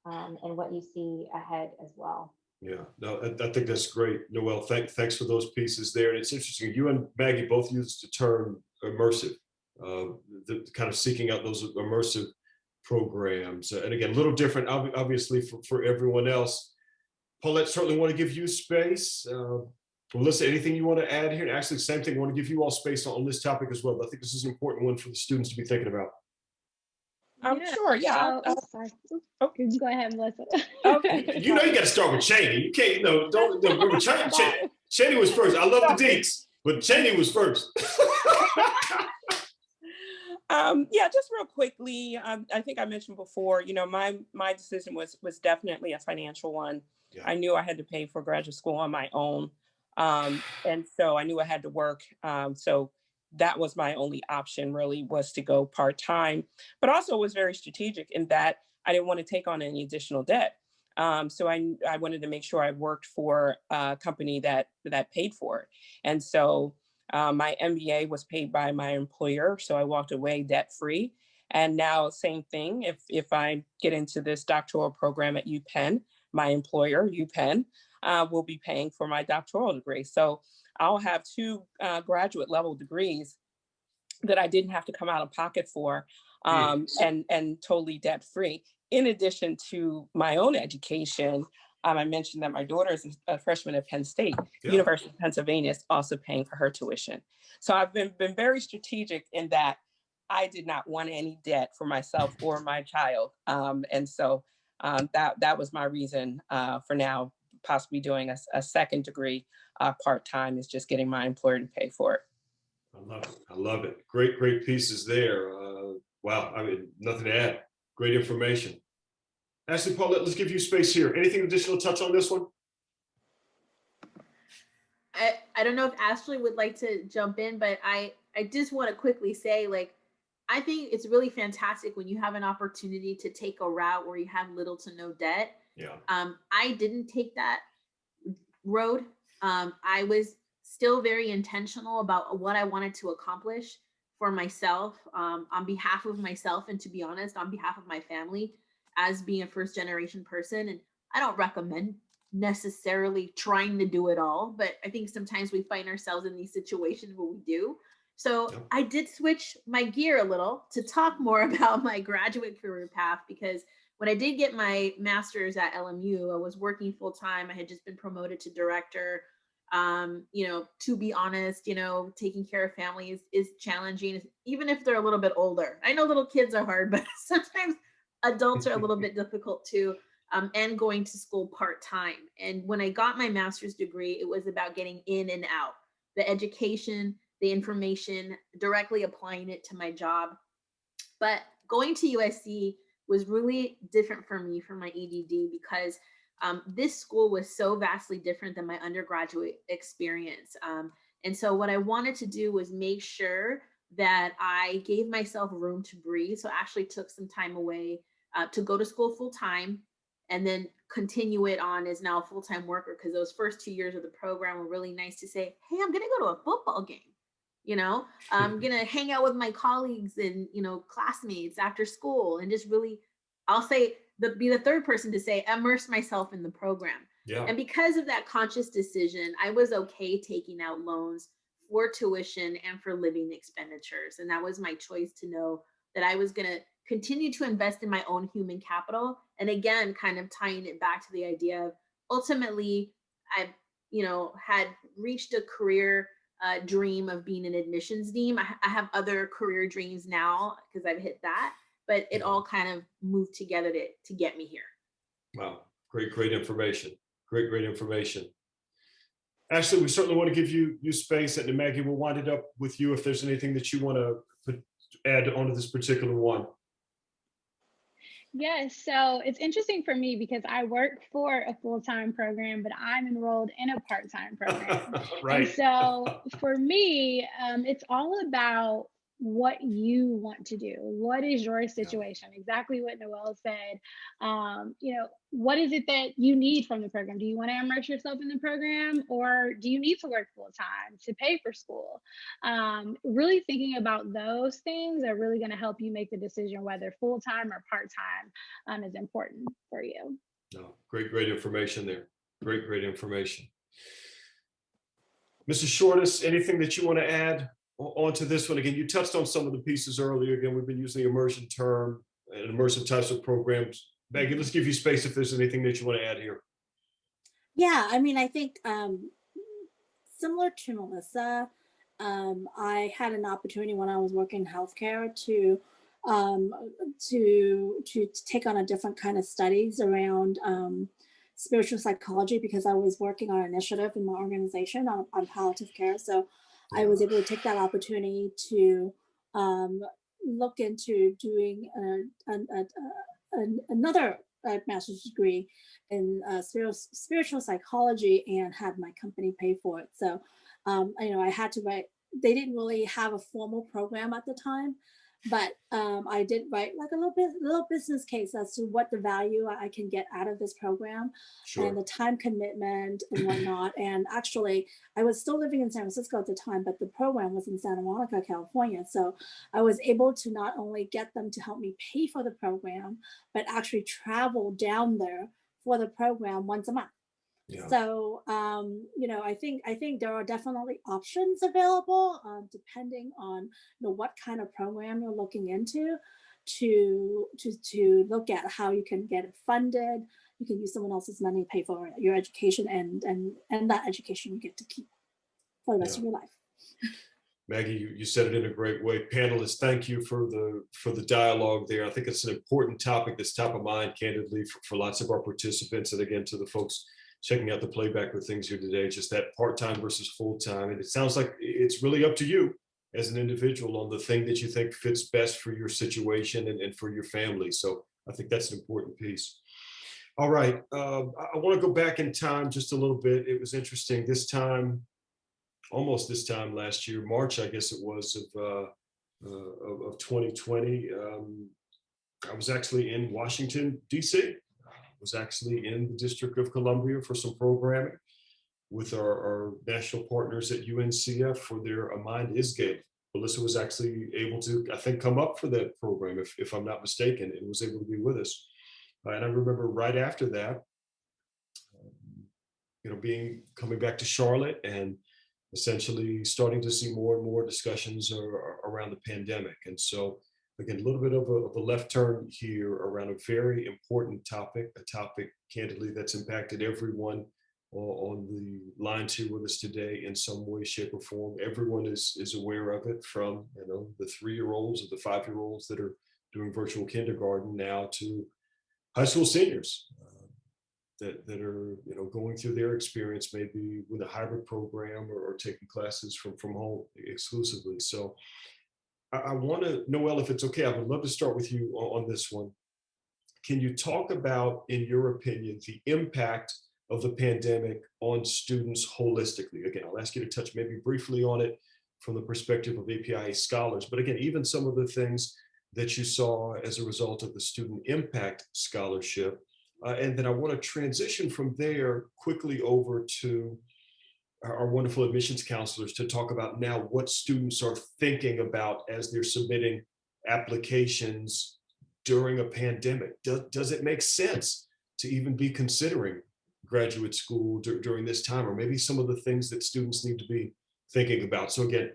and what you see ahead as well. Yeah, no, I think that's great, Noel. Thanks for those pieces there. And it's interesting. You and Maggie both used the term immersive, the kind of seeking out those immersive programs. And again, a little different, obviously, for everyone else. Paulette, certainly want to give you space. Melissa, anything you want to add here? And actually, same thing. I want to give you all space on this topic as well. I think this is an important one for the students to be thinking about. Sure. Yeah. Sorry. Go ahead, Melissa. Okay. You got to start with Cheney. You can't, don't remember Cheney was first. I love the deets, but Cheney was first. Just real quickly. I think I mentioned before, my decision was definitely a financial one. Yeah. I knew I had to pay for graduate school on my own. And so I knew I had to work. So that was my only option, really, was to go part-time, but also was very strategic in that I didn't want to take on any additional debt. So I wanted to make sure I worked for a company that paid for it. And so my MBA was paid by my employer. So I walked away debt-free. And now same thing, if I get into this doctoral program at UPenn, my employer, UPenn, will be paying for my doctoral degree. So I'll have 2 graduate level degrees that I didn't have to come out of pocket for, and totally debt free. In addition to my own education, I mentioned that my daughter is a freshman at Penn State. Yeah. University of Pennsylvania is also paying for her tuition. So I've been very strategic in that I did not want any debt for myself or my child. And so that was my reason for now possibly doing a second degree part-time, is just getting my employer to pay for it. I love it. Great pieces there. Wow, I mean, nothing to add. Great information. Ashley, Paulette, let's give you space here. Anything additional to touch on this one? I don't know if Ashley would like to jump in, but I just want to quickly say, I think it's really fantastic when you have an opportunity to take a route where you have little to no debt. Yeah. I didn't take that road. I was still very intentional about what I wanted to accomplish for myself, on behalf of myself, and to be honest, on behalf of my family, as being a first generation person. And I don't recommend necessarily trying to do it all, but I think sometimes we find ourselves in these situations where we do. So yep. I did switch my gear a little to talk more about my graduate career path, because when I did get my master's at LMU, I was working full time. I had just been promoted to director. To be honest, taking care of families is challenging, even if they're a little bit older. I know little kids are hard, but sometimes adults are a little bit difficult too, and going to school part-time. And when I got my master's degree, it was about getting in and out, the education, the information, directly applying it to my job. But going to USC was really different for me, for my EDD, because this school was so vastly different than my undergraduate experience. And so what I wanted to do was make sure that I gave myself room to breathe. So I actually took some time away to go to school full time, and then continue it on as now a full-time worker, because those first 2 years of the program were really nice to say, hey, I'm going to go to a football game. I'm going to hang out with my colleagues and, classmates after school, and just really, I'll say, be the third person to say, immerse myself in the program. Yeah. And because of that conscious decision, I was okay taking out loans for tuition and for living expenditures. And that was my choice, to know that I was going to continue to invest in my own human capital. And again, kind of tying it back to the idea of, ultimately, I, had reached a career dream of being an admissions dean. I have other career dreams now because I've hit that, but it all kind of moved together to get me here. Wow. Great information. Great information. Ashley, we certainly want to give you space, and Maggie, we'll wind it up with you if there's anything that you want to add onto this particular one. Yes, so it's interesting for me because I work for a full-time program, but I'm enrolled in a part-time program. Right. And so for me, it's all about what you want to do. What is your situation? Exactly what Noel said. What is it that you need from the program? Do you want to immerse yourself in the program, or do you need to work full time to pay for school? Really thinking about those things are really going to help you make the decision whether full time or part time is important for you. No, great information there. Great information. Mrs. Shortis, anything that you want to add onto this one? Again, you touched on some of the pieces earlier. Again, we've been using the immersion term and immersive types of programs. Maggie, let's give you space if there's anything that you want to add here. Yeah, I mean, I think similar to Melissa, I had an opportunity when I was working in healthcare to take on a different kind of studies around spiritual psychology, because I was working on an initiative in my organization on palliative care. So I was able to take that opportunity to look into doing another master's degree in spiritual psychology, and had my company pay for it. So, I had to write. They didn't really have a formal program at the time, but I did write like a little business case as to what the value I can get out of this program. Sure. And the time commitment and whatnot. And actually, I was still living in San Francisco at the time, but the program was in Santa Monica, California. So I was able to not only get them to help me pay for the program, but actually travel down there for the program once a month. Yeah. So, I think there are definitely options available, depending on what kind of program you're looking into, to look at how you can get it funded. You can use someone else's money to pay for your education, and that education you get to keep for the rest of your life. Maggie, you said it in a great way. Panelists, thank you for the dialogue there. I think it's an important topic that's top of mind, candidly, for lots of our participants, and again to the folks checking out the playback with things here today, just that part-time versus full-time. And it sounds like it's really up to you as an individual on the thing that you think fits best for your situation and for your family. So I think that's an important piece. All right, I want to go back in time just a little bit. It was interesting almost this time last year, March, I guess it was, of 2020. I was actually in Washington, D.C., was actually in the District of Columbia for some programming with our national partners at UNCF for their A Mind Is Gay. Melissa was actually able to, I think, come up for that program, if I'm not mistaken, and was able to be with us. And I remember right after that, coming back to Charlotte and essentially starting to see more and more discussions around the pandemic. And so, again, a little bit of a left turn here around a very important topic, a topic, candidly, that's impacted everyone on the line here with us today in some way, shape, or form. Everyone is aware of it, from the 3-year-olds or the 5-year-olds that are doing virtual kindergarten now to high school seniors that are going through their experience maybe with a hybrid program or taking classes from home exclusively. So I want to, Noel, if it's okay, I would love to start with you on this one. Can you talk about, in your opinion, the impact of the pandemic on students holistically? Again, I'll ask you to touch maybe briefly on it from the perspective of APIA scholars, but again, even some of the things that you saw as a result of the Student Impact Scholarship. And then I want to transition from there quickly over to our wonderful admissions counselors to talk about now what students are thinking about as they're submitting applications during a pandemic? Does it make sense to even be considering graduate school during this time, or maybe some of the things that students need to be thinking about? So again,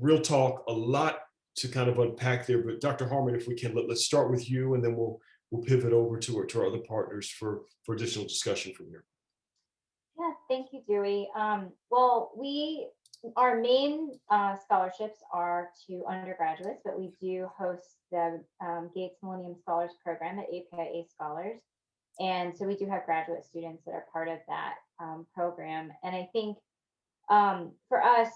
real talk, a lot to kind of unpack there, but Dr. Harmon, if we can, let's start with you, and then we'll pivot over to our other partners for additional discussion from here. Yeah, thank you, Dewey. Well, our main scholarships are to undergraduates, but we do host the Gates Millennium Scholars Program at APIA Scholars. And so we do have graduate students that are part of that program. And I think for us,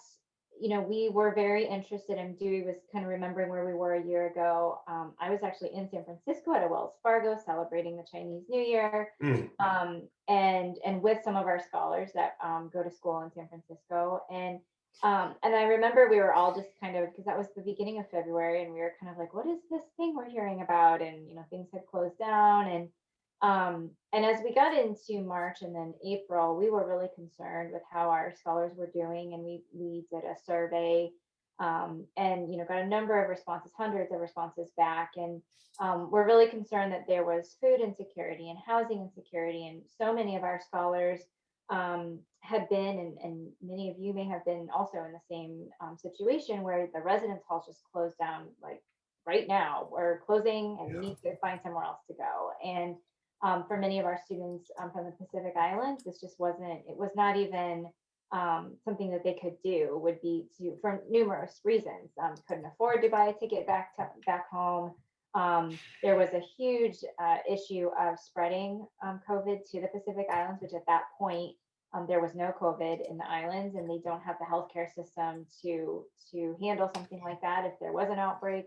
we were very interested, and Dewey was kind of remembering where we were a year ago. I was actually in San Francisco at a Wells Fargo celebrating the Chinese New Year, and with some of our scholars that go to school in San Francisco. And I remember we were all just kind of, because that was the beginning of February, and we were kind of like, what is this thing we're hearing about? And things had closed down, and as we got into March and then April, we were really concerned with how our scholars were doing, and we did a survey, and got a number of responses, hundreds of responses back, and we're really concerned that there was food insecurity and housing insecurity, and so many of our scholars had been, and many of you may have been also in the same situation where the residence halls just closed down, like right now, we're closing, and we need to find somewhere else to go. And for many of our students from the Pacific Islands, this just it was not even something that they could do, would be for numerous reasons. Couldn't afford to buy a ticket back home. There was a huge issue of spreading COVID to the Pacific Islands, which at that point, there was no COVID in the islands, and they don't have the healthcare system to handle something like that if there was an outbreak.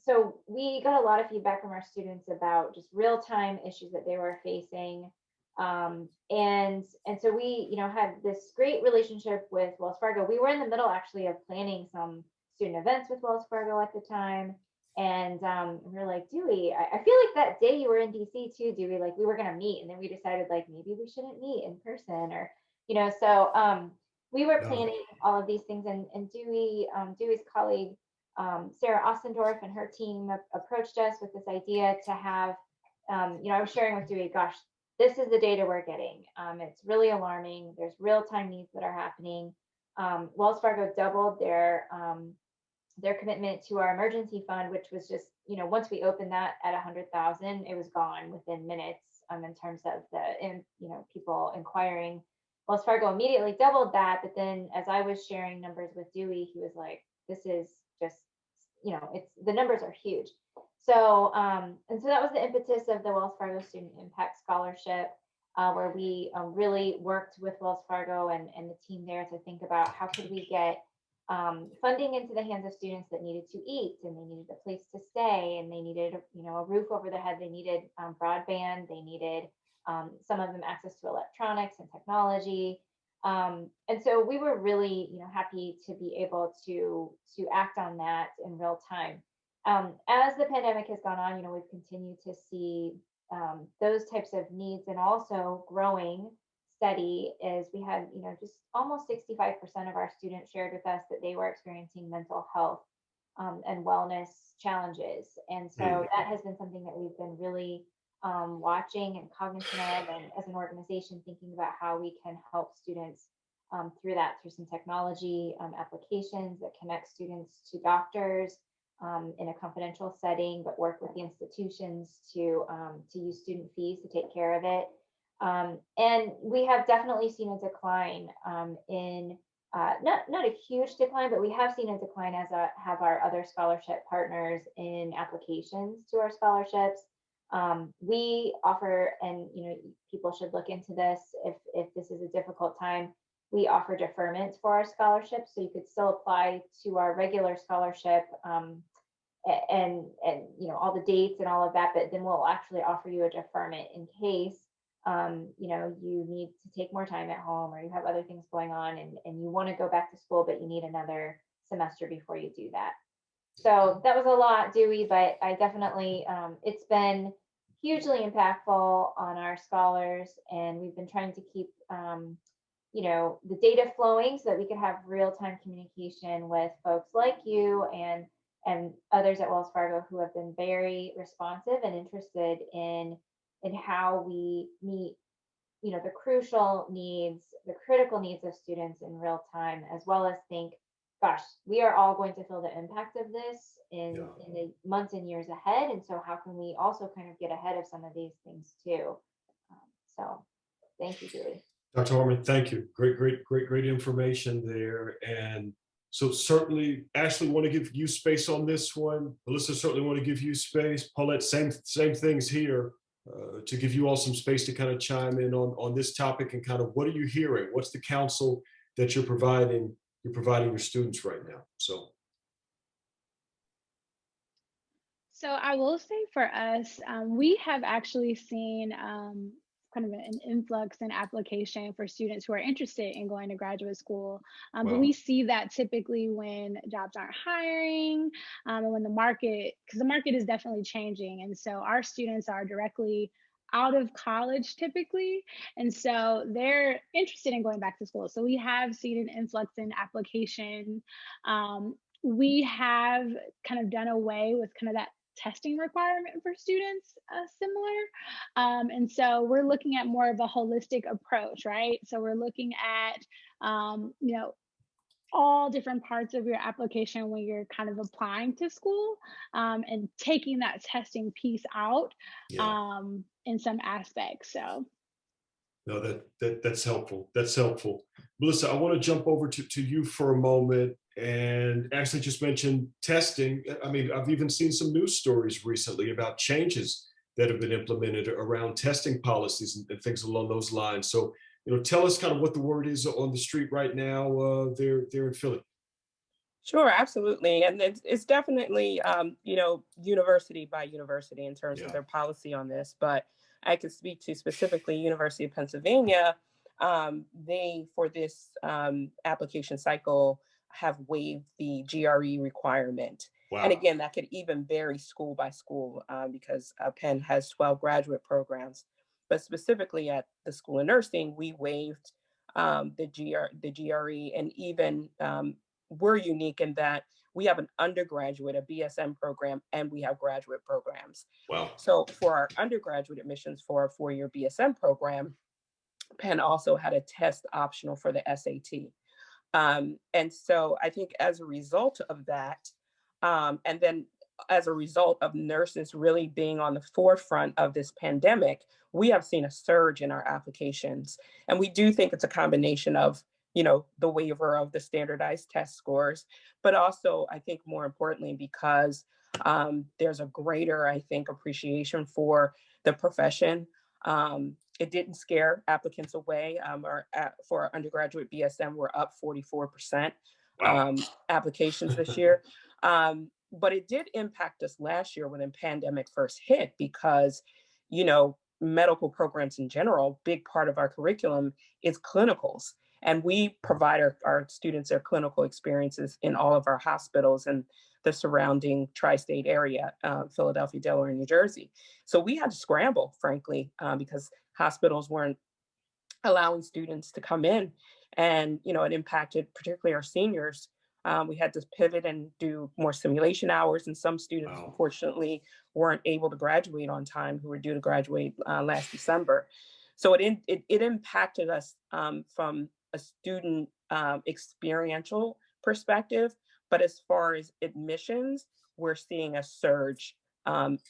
So we got a lot of feedback from our students about just real-time issues that they were facing. And so we, had this great relationship with Wells Fargo. We were in the middle actually of planning some student events with Wells Fargo at the time. And we were like, Dewey, I feel like that day you were in DC too, Dewey, like we were going to meet. And then we decided like, maybe we shouldn't meet in person, or, so we were planning all of these things, and Dewey's colleague, Sarah Ostendorf, and her team approached us with this idea to have, I was sharing with Dewey, gosh, this is the data we're getting. It's really alarming. There's real-time needs that are happening. Wells Fargo doubled their commitment to our emergency fund, which was just, once we opened that at 100,000, it was gone within minutes in terms of people inquiring. Wells Fargo immediately doubled that, but then as I was sharing numbers with Dewey, he was like, this is just, the numbers are huge. So, and so that was the impetus of the Wells Fargo Student Impact Scholarship, where we really worked with Wells Fargo and the team there to think about how could we get funding into the hands of students that needed to eat, and they needed a place to stay, and they needed, a roof over their head. They needed broadband. They needed some of them access to electronics and technology. And so we were really, happy to be able to act on that in real time. As the pandemic has gone on, we've continued to see those types of needs, and also growing steady as we had, just almost 65% of our students shared with us that they were experiencing mental health and wellness challenges. And so that has been something that we've been really watching and cognizant of, and as an organization thinking about how we can help students through some technology applications that connect students to doctors in a confidential setting, but work with the institutions to use student fees to take care of it. And we have definitely seen a decline in not a huge decline, but we have seen a decline as have our other scholarship partners in applications to our scholarships. We offer, and people should look into this if this is a difficult time. We offer deferments for our scholarships, so you could still apply to our regular scholarship and all the dates and all of that, but then we'll actually offer you a deferment in case you need to take more time at home, or you have other things going on, and you want to go back to school, but you need another semester before you do that. So that was a lot, Dewey, but I definitely, it's been hugely impactful on our scholars, and we've been trying to keep, the data flowing so that we could have real-time communication with folks like you and and others at Wells Fargo who have been very responsive and interested in how we meet, the crucial needs, the critical needs of students in real time, as well as think, gosh, we are all going to feel the impact of this in the months and years ahead. And so how can we also kind of get ahead of some of these things too? So thank you, Dewey. Dr. Harmon, thank you. Great information there. And so certainly, Ashley, want to give you space on this one. Melissa, certainly want to give you space. Paulette, same things here, to give you all some space to kind of chime in on this topic and kind of what are you hearing? What's the counsel that you're providing your students right now? So I will say for us, we have actually seen kind of an influx in application for students who are interested in going to graduate school. But we see that typically when jobs aren't hiring, and when because the market is definitely changing. And so our students are directly out of college typically. And so they're interested in going back to school. So we have seen an influx in application. We have kind of done away with kind of that testing requirement for students similar. And so we're looking at more of a holistic approach, right? So we're looking at, all different parts of your application when you're kind of applying to school, and taking that testing piece out in some aspects. So. No, that's helpful. That's helpful. Melissa, I want to jump over to you for a moment and actually just mention testing. I mean, I've even seen some news stories recently about changes that have been implemented around testing policies and things along those lines. So, tell us kind of what the word is on the street right now there in Philly. Sure, absolutely. And it's definitely, university by university in terms of their policy on this. But I could speak to specifically University of Pennsylvania. They, for this application cycle, have waived the GRE requirement. Wow. And again, that could even vary school by school because Penn has 12 graduate programs. But specifically at the School of Nursing, we waived the GRE, and even we're unique in that we have an undergraduate, a BSM program, and we have graduate programs. Wow. So for our undergraduate admissions for our 4-year BSM program, Penn also had a test optional for the SAT. And so I think as a result of that, and then as a result of nurses really being on the forefront of this pandemic, we have seen a surge in our applications. And we do think it's a combination of the waiver of the standardized test scores, but also I think more importantly, because there's a greater, I think, appreciation for the profession. It didn't scare applicants away. For our undergraduate BSM, we're up 44% applications this year. But it did impact us last year when the pandemic first hit because, medical programs in general, big part of our curriculum is clinicals. And we provide our students their clinical experiences in all of our hospitals and the surrounding tri-state area, Philadelphia, Delaware, and New Jersey. So we had to scramble, frankly, because hospitals weren't allowing students to come in. And, it impacted particularly our seniors. We had to pivot and do more simulation hours. And some students, unfortunately, weren't able to graduate on time who were due to graduate last December. So it impacted us from a student experiential perspective. But as far as admissions, we're seeing a surge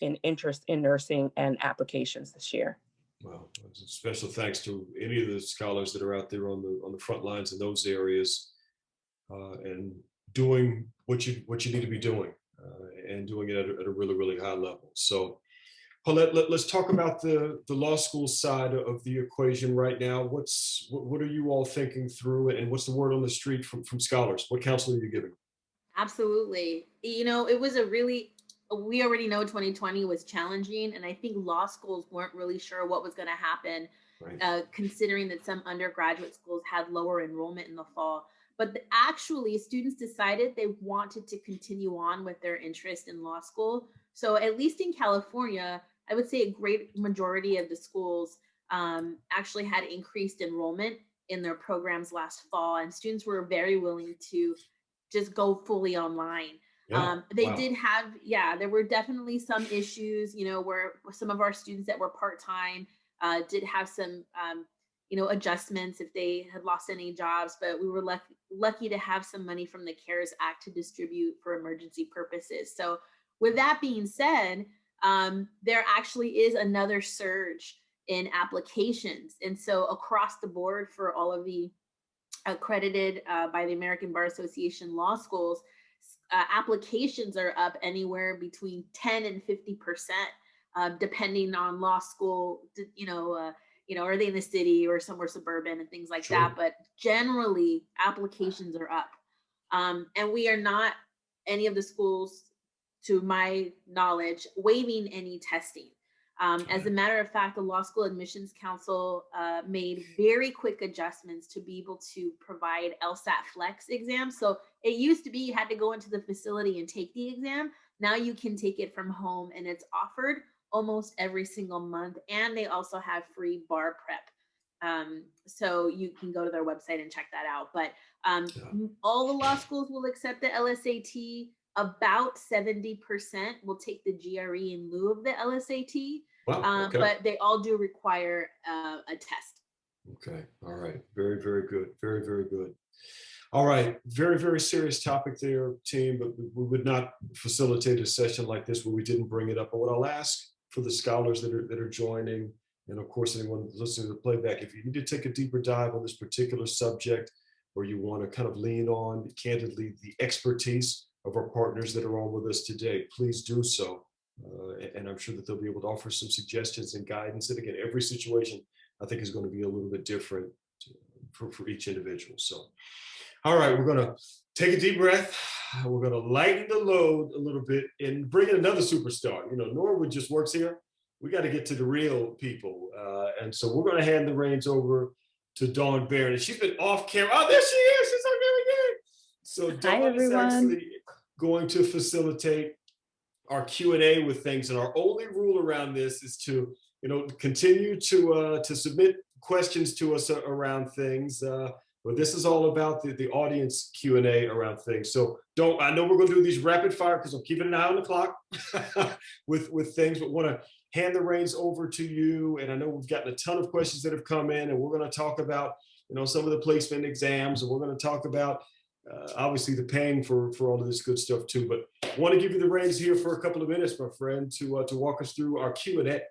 in interest in nursing and applications this year. Well, special thanks to any of the scholars that are out there on the front lines in those areas and doing what you need to be doing and doing it at a really, really high level. So Paulette, let's talk about the law school side of the equation right now. What are you all thinking through, and what's the word on the street from scholars? What counsel are you giving? Absolutely. It was we already know 2020 was challenging, and I think law schools weren't really sure what was going to happen, considering that some undergraduate schools had lower enrollment in the fall. But actually, students decided they wanted to continue on with their interest in law school. So at least in California, I would say a great majority of the schools actually had increased enrollment in their programs last fall, and students were very willing to just go fully online. Yeah. They Wow. did have, yeah, there were definitely some issues, you know, where some of our students that were part-time did have some, you know, adjustments if they had lost any jobs, but we were lucky to have some money from the CARES Act to distribute for emergency purposes. So with that being said, there actually is another surge in applications. And so across the board for all of the accredited by the American Bar Association law schools, applications are up anywhere between 10 and 50%, depending on law school, are they in the city or somewhere suburban and things like Sure. that. But generally, applications are up. And we are not, any of the schools, to my knowledge, waiving any testing. As a matter of fact, the Law School Admissions Council made very quick adjustments to be able to provide LSAT Flex exams. So it used to be you had to go into the facility and take the exam. Now you can take it from home, and it's offered almost every single month. And they also have free bar prep. So you can go to their website and check that out. But all the law schools will accept the LSAT. About 70% will take the GRE in lieu of the LSAT. Wow. Okay. But they all do require a test. Okay. All right. Very, very good. Very, very good. All right. Very, very serious topic there, team, but we would not facilitate a session like this where we didn't bring it up. But what I'll ask for the scholars that are joining, and of course, anyone listening to the playback, if you need to take a deeper dive on this particular subject, or you want to kind of lean on, candidly, the expertise of our partners that are on with us today, please do so. And I'm sure that they'll be able to offer some suggestions and guidance. And again, every situation I think is going to be a little bit different for each individual. So, all right, we're going to take a deep breath. We're going to lighten the load a little bit and bring in another superstar. You know, Norwood just works here. We got to get to the real people. And so we're going to hand the reins over to Dawn Barron. And she's been off camera. Oh, there she is. She's on there again. So Dawn is actually going to facilitate our Q&A with things. And our only rule around this is to, continue to submit questions to us around things. But this is all about the audience Q&A around things. So I know we're going to do these rapid fire because I'm keeping an eye on the clock with things, but want to hand the reins over to you. And I know we've gotten a ton of questions that have come in, and we're going to talk about, some of the placement exams, and we're going to talk about obviously the paying for all of this good stuff too. But I want to give you the reins here for a couple of minutes, my friend, to walk us through our Q&A.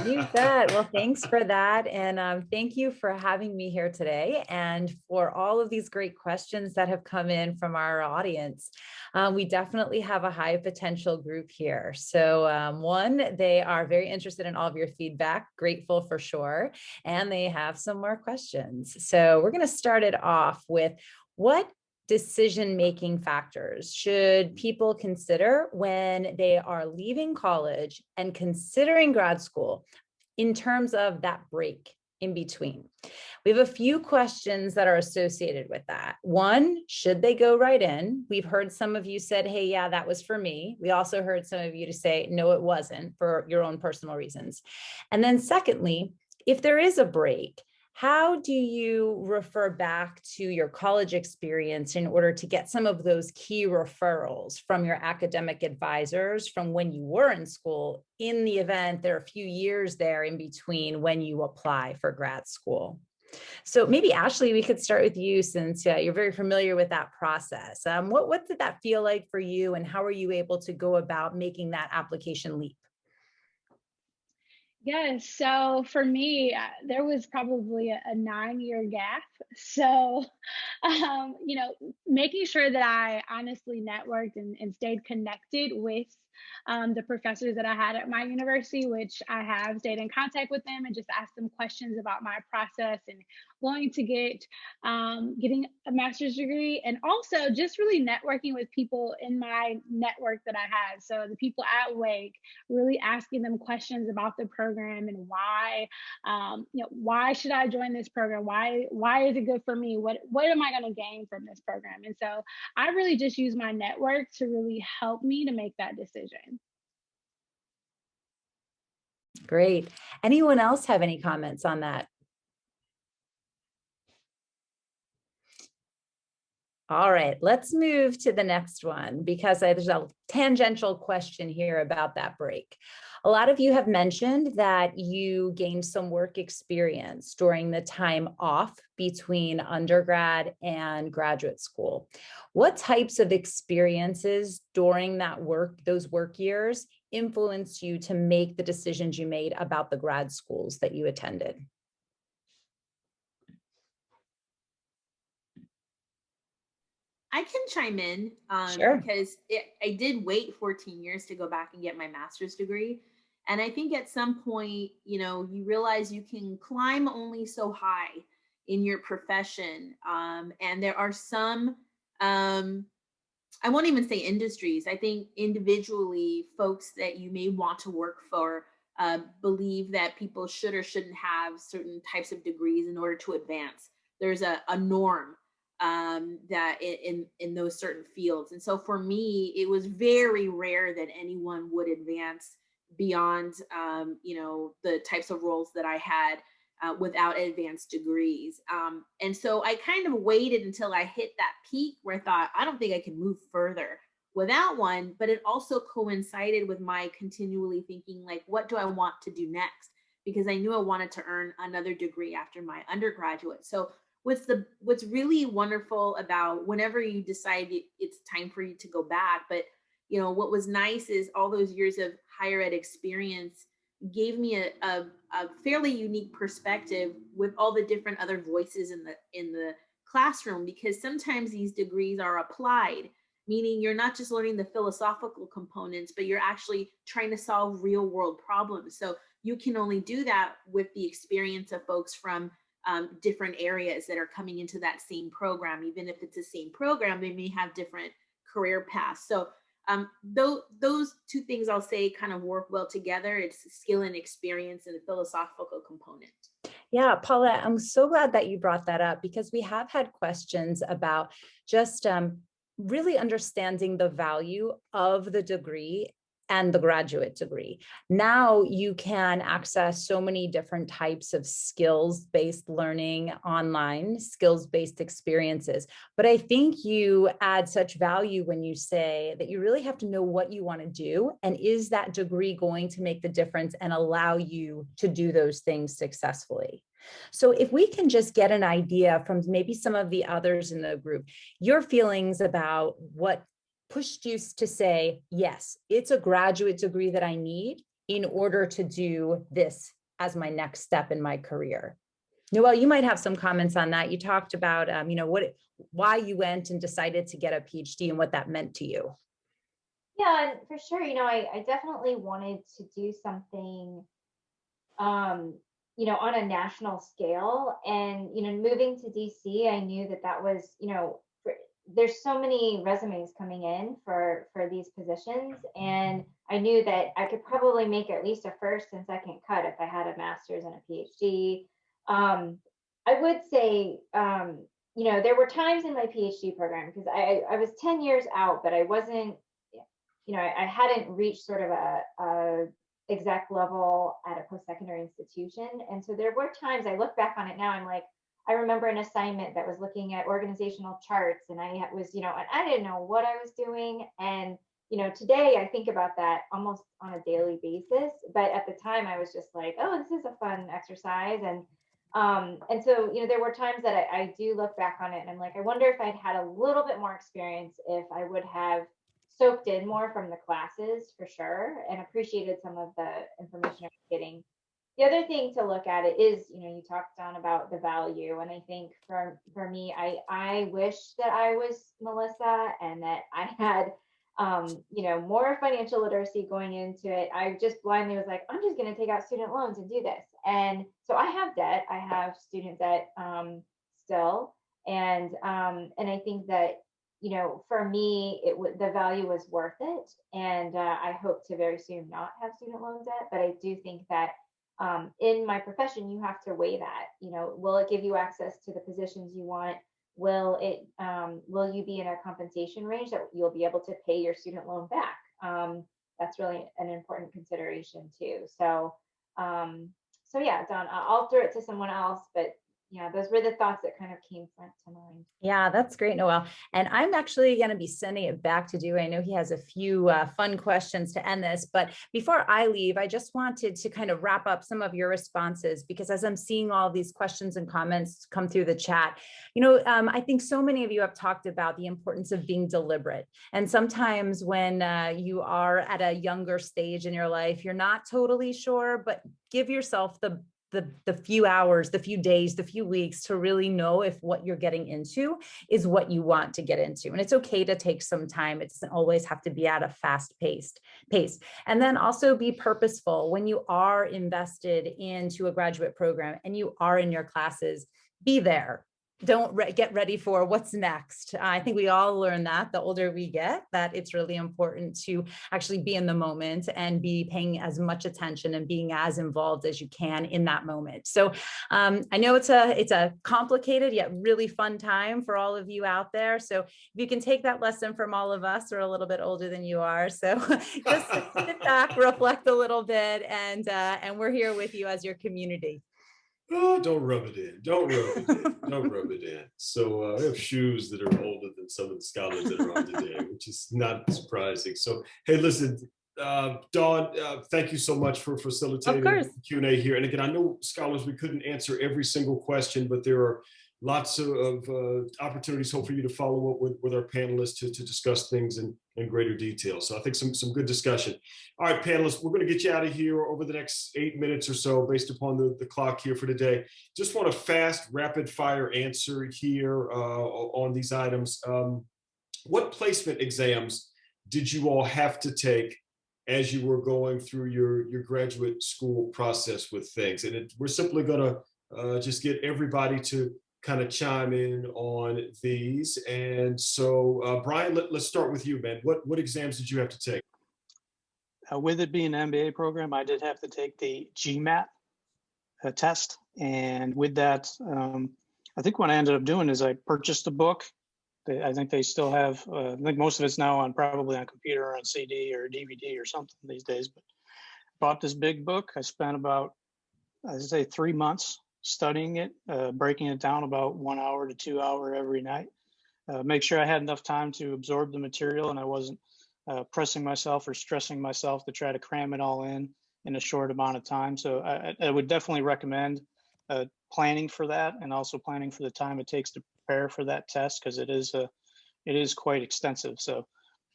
You bet. Well, thanks for that. And thank you for having me here today and for all of these great questions that have come in from our audience. We definitely have a high potential group here. So one, they are very interested in all of your feedback, grateful for sure. And they have some more questions. So we're going to start it off with what decision-making factors should people consider when they are leaving college and considering grad school in terms of that break in between? We have a few questions that are associated with that. One, should they go right in? We've heard some of you said, hey, yeah, that was for me. We also heard some of you to say, no, it wasn't, for your own personal reasons. And then secondly, if there is a break, how do you refer back to your college experience in order to get some of those key referrals from your academic advisors from when you were in school, in the event there are a few years there in between when you apply for grad school? So maybe Ashley, we could start with you since you're very familiar with that process. What did that feel like for you, and how are you able to go about making that application leap? Yes, so for me, there was probably a 9-year gap. So, making sure that I honestly networked and stayed connected with the professors that I had at my university, which I have stayed in contact with them and just asked them questions about my process and going to getting a master's degree, and also just really networking with people in my network that I had. So the people at Wake, really asking them questions about the program and why should I join this program? Why is it good for me? What am I going to gain from this program? And so I really just use my network to really help me to make that decision. Great. Anyone else have any comments on that? All right, let's move to the next one because there's a tangential question here about that break. A lot of you have mentioned that you gained some work experience during the time off between undergrad and graduate school. What types of experiences during those work years influenced you to make the decisions you made about the grad schools that you attended? I can chime in Sure. because I did wait 14 years to go back and get my master's degree. And I think at some point, you realize you can climb only so high in your profession. And there are some, I won't even say industries. I think individually, folks that you may want to work for believe that people should or shouldn't have certain types of degrees in order to advance. There's a norm that in those certain fields. And so for me, it was very rare that anyone would advance beyond, the types of roles that I had without advanced degrees. And so I kind of waited until I hit that peak where I thought, I don't think I can move further without one, but it also coincided with my continually thinking, like, what do I want to do next? Because I knew I wanted to earn another degree after my undergraduate. So what's really wonderful about whenever you decide it's time for you to go back, but what was nice is all those years of higher ed experience gave me a fairly unique perspective with all the different other voices in the classroom, because sometimes these degrees are applied, meaning you're not just learning the philosophical components, but you're actually trying to solve real world problems. So you can only do that with the experience of folks from different areas that are coming into that same program. Even if it's the same program, they may have different career paths. So those two things I'll say kind of work well together. It's skill and experience and a philosophical component. Yeah, Paula, I'm so glad that you brought that up because we have had questions about just really understanding the value of the degree and the graduate degree. Now you can access so many different types of skills-based learning online, skills-based experiences. But I think you add such value when you say that you really have to know what you want to do. And is that degree going to make the difference and allow you to do those things successfully? So if we can just get an idea from maybe some of the others in the group, your feelings about what pushed you to say, yes, it's a graduate degree that I need in order to do this as my next step in my career. Noel, you might have some comments on that. You talked about, why you went and decided to get a PhD and what that meant to you. Yeah, and for sure, I definitely wanted to do something, on a national scale. And, moving to DC, I knew that was, there's so many resumes coming in for these positions, and I knew that I could probably make at least a first and second cut if I had a master's and a PhD. I would say, there were times in my PhD program because I was 10 years out, but I wasn't, I hadn't reached sort of a exec level at a post-secondary institution, and so there were times I look back on it now, I'm like, I remember an assignment that was looking at organizational charts, and I was, and I didn't know what I was doing. And, today I think about that almost on a daily basis. But at the time I was just like, oh, this is a fun exercise. And so, there were times that I do look back on it and I'm like, I wonder if I'd had a little bit more experience, if I would have soaked in more from the classes for sure and appreciated some of the information I was getting. The other thing to look at it is, you talked on about the value. And I think for me, I wish that I was Melissa and that I had, more financial literacy going into it. I just blindly was like, I'm just going to take out student loans and do this. And so I have debt. I have student debt still. And I think that, for me, the value was worth it. And I hope to very soon not have student loan debt. But I do think that in my profession, you have to weigh that. Will it give you access to the positions you want? Will you be in a compensation range that you'll be able to pay your student loan back? That's really an important consideration too. So yeah, Don, I'll throw it to someone else, but yeah, those were the thoughts that kind of came front to mind. Yeah, that's great, Noel. And I'm actually going to be sending it back to Dewey. I know he has a few fun questions to end this, but before I leave, I just wanted to kind of wrap up some of your responses, because as I'm seeing all these questions and comments come through the chat, I think so many of you have talked about the importance of being deliberate. And sometimes when you are at a younger stage in your life, you're not totally sure, but give yourself the few hours, the few days, the few weeks to really know if what you're getting into is what you want to get into. And it's okay to take some time. It doesn't always have to be at a fast pace. And then also be purposeful when you are invested into a graduate program and you are in your classes, be there. Don't get ready for what's next. I think we all learn that the older we get, that it's really important to actually be in the moment and be paying as much attention and being as involved as you can in that moment. So I know it's a complicated yet really fun time for all of you out there. So if you can take that lesson from all of us, we're a little bit older than you are. So just sit back, reflect a little bit, and we're here with you as your community. Oh, don't rub it in. Don't rub it in. Don't rub it in. So I have shoes that are older than some of the scholars that are on today, which is not surprising. So, hey, listen, Dawn, thank you so much for facilitating the Q&A here. And again, I know scholars, we couldn't answer every single question, but there are lots of opportunities, hope for you to follow up with our panelists to discuss things in greater detail. So I think some good discussion. All right, panelists, we're going to get you out of here over the next 8 minutes or so based upon the clock here for today. Just want a fast, rapid fire answer here on these items. What placement exams did you all have to take as you were going through your graduate school process with things? And we're simply going to just get everybody to kind of chime in on these. And so, Brian, let's start with you, man. What exams did you have to take? With it being an MBA program, I did have to take the GMAT test. And with that, I think what I ended up doing is I purchased a book. I think they still have, I think most of it's now probably on computer or on CD or DVD or something these days, but bought this big book. I spent about, I'd say 3 months studying it, breaking it down about 1 hour to 2 hours every night. Make sure I had enough time to absorb the material and I wasn't pressing myself or stressing myself to try to cram it all in a short amount of time. So I would definitely recommend planning for that, and also planning for the time it takes to prepare for that test, because it is quite extensive. So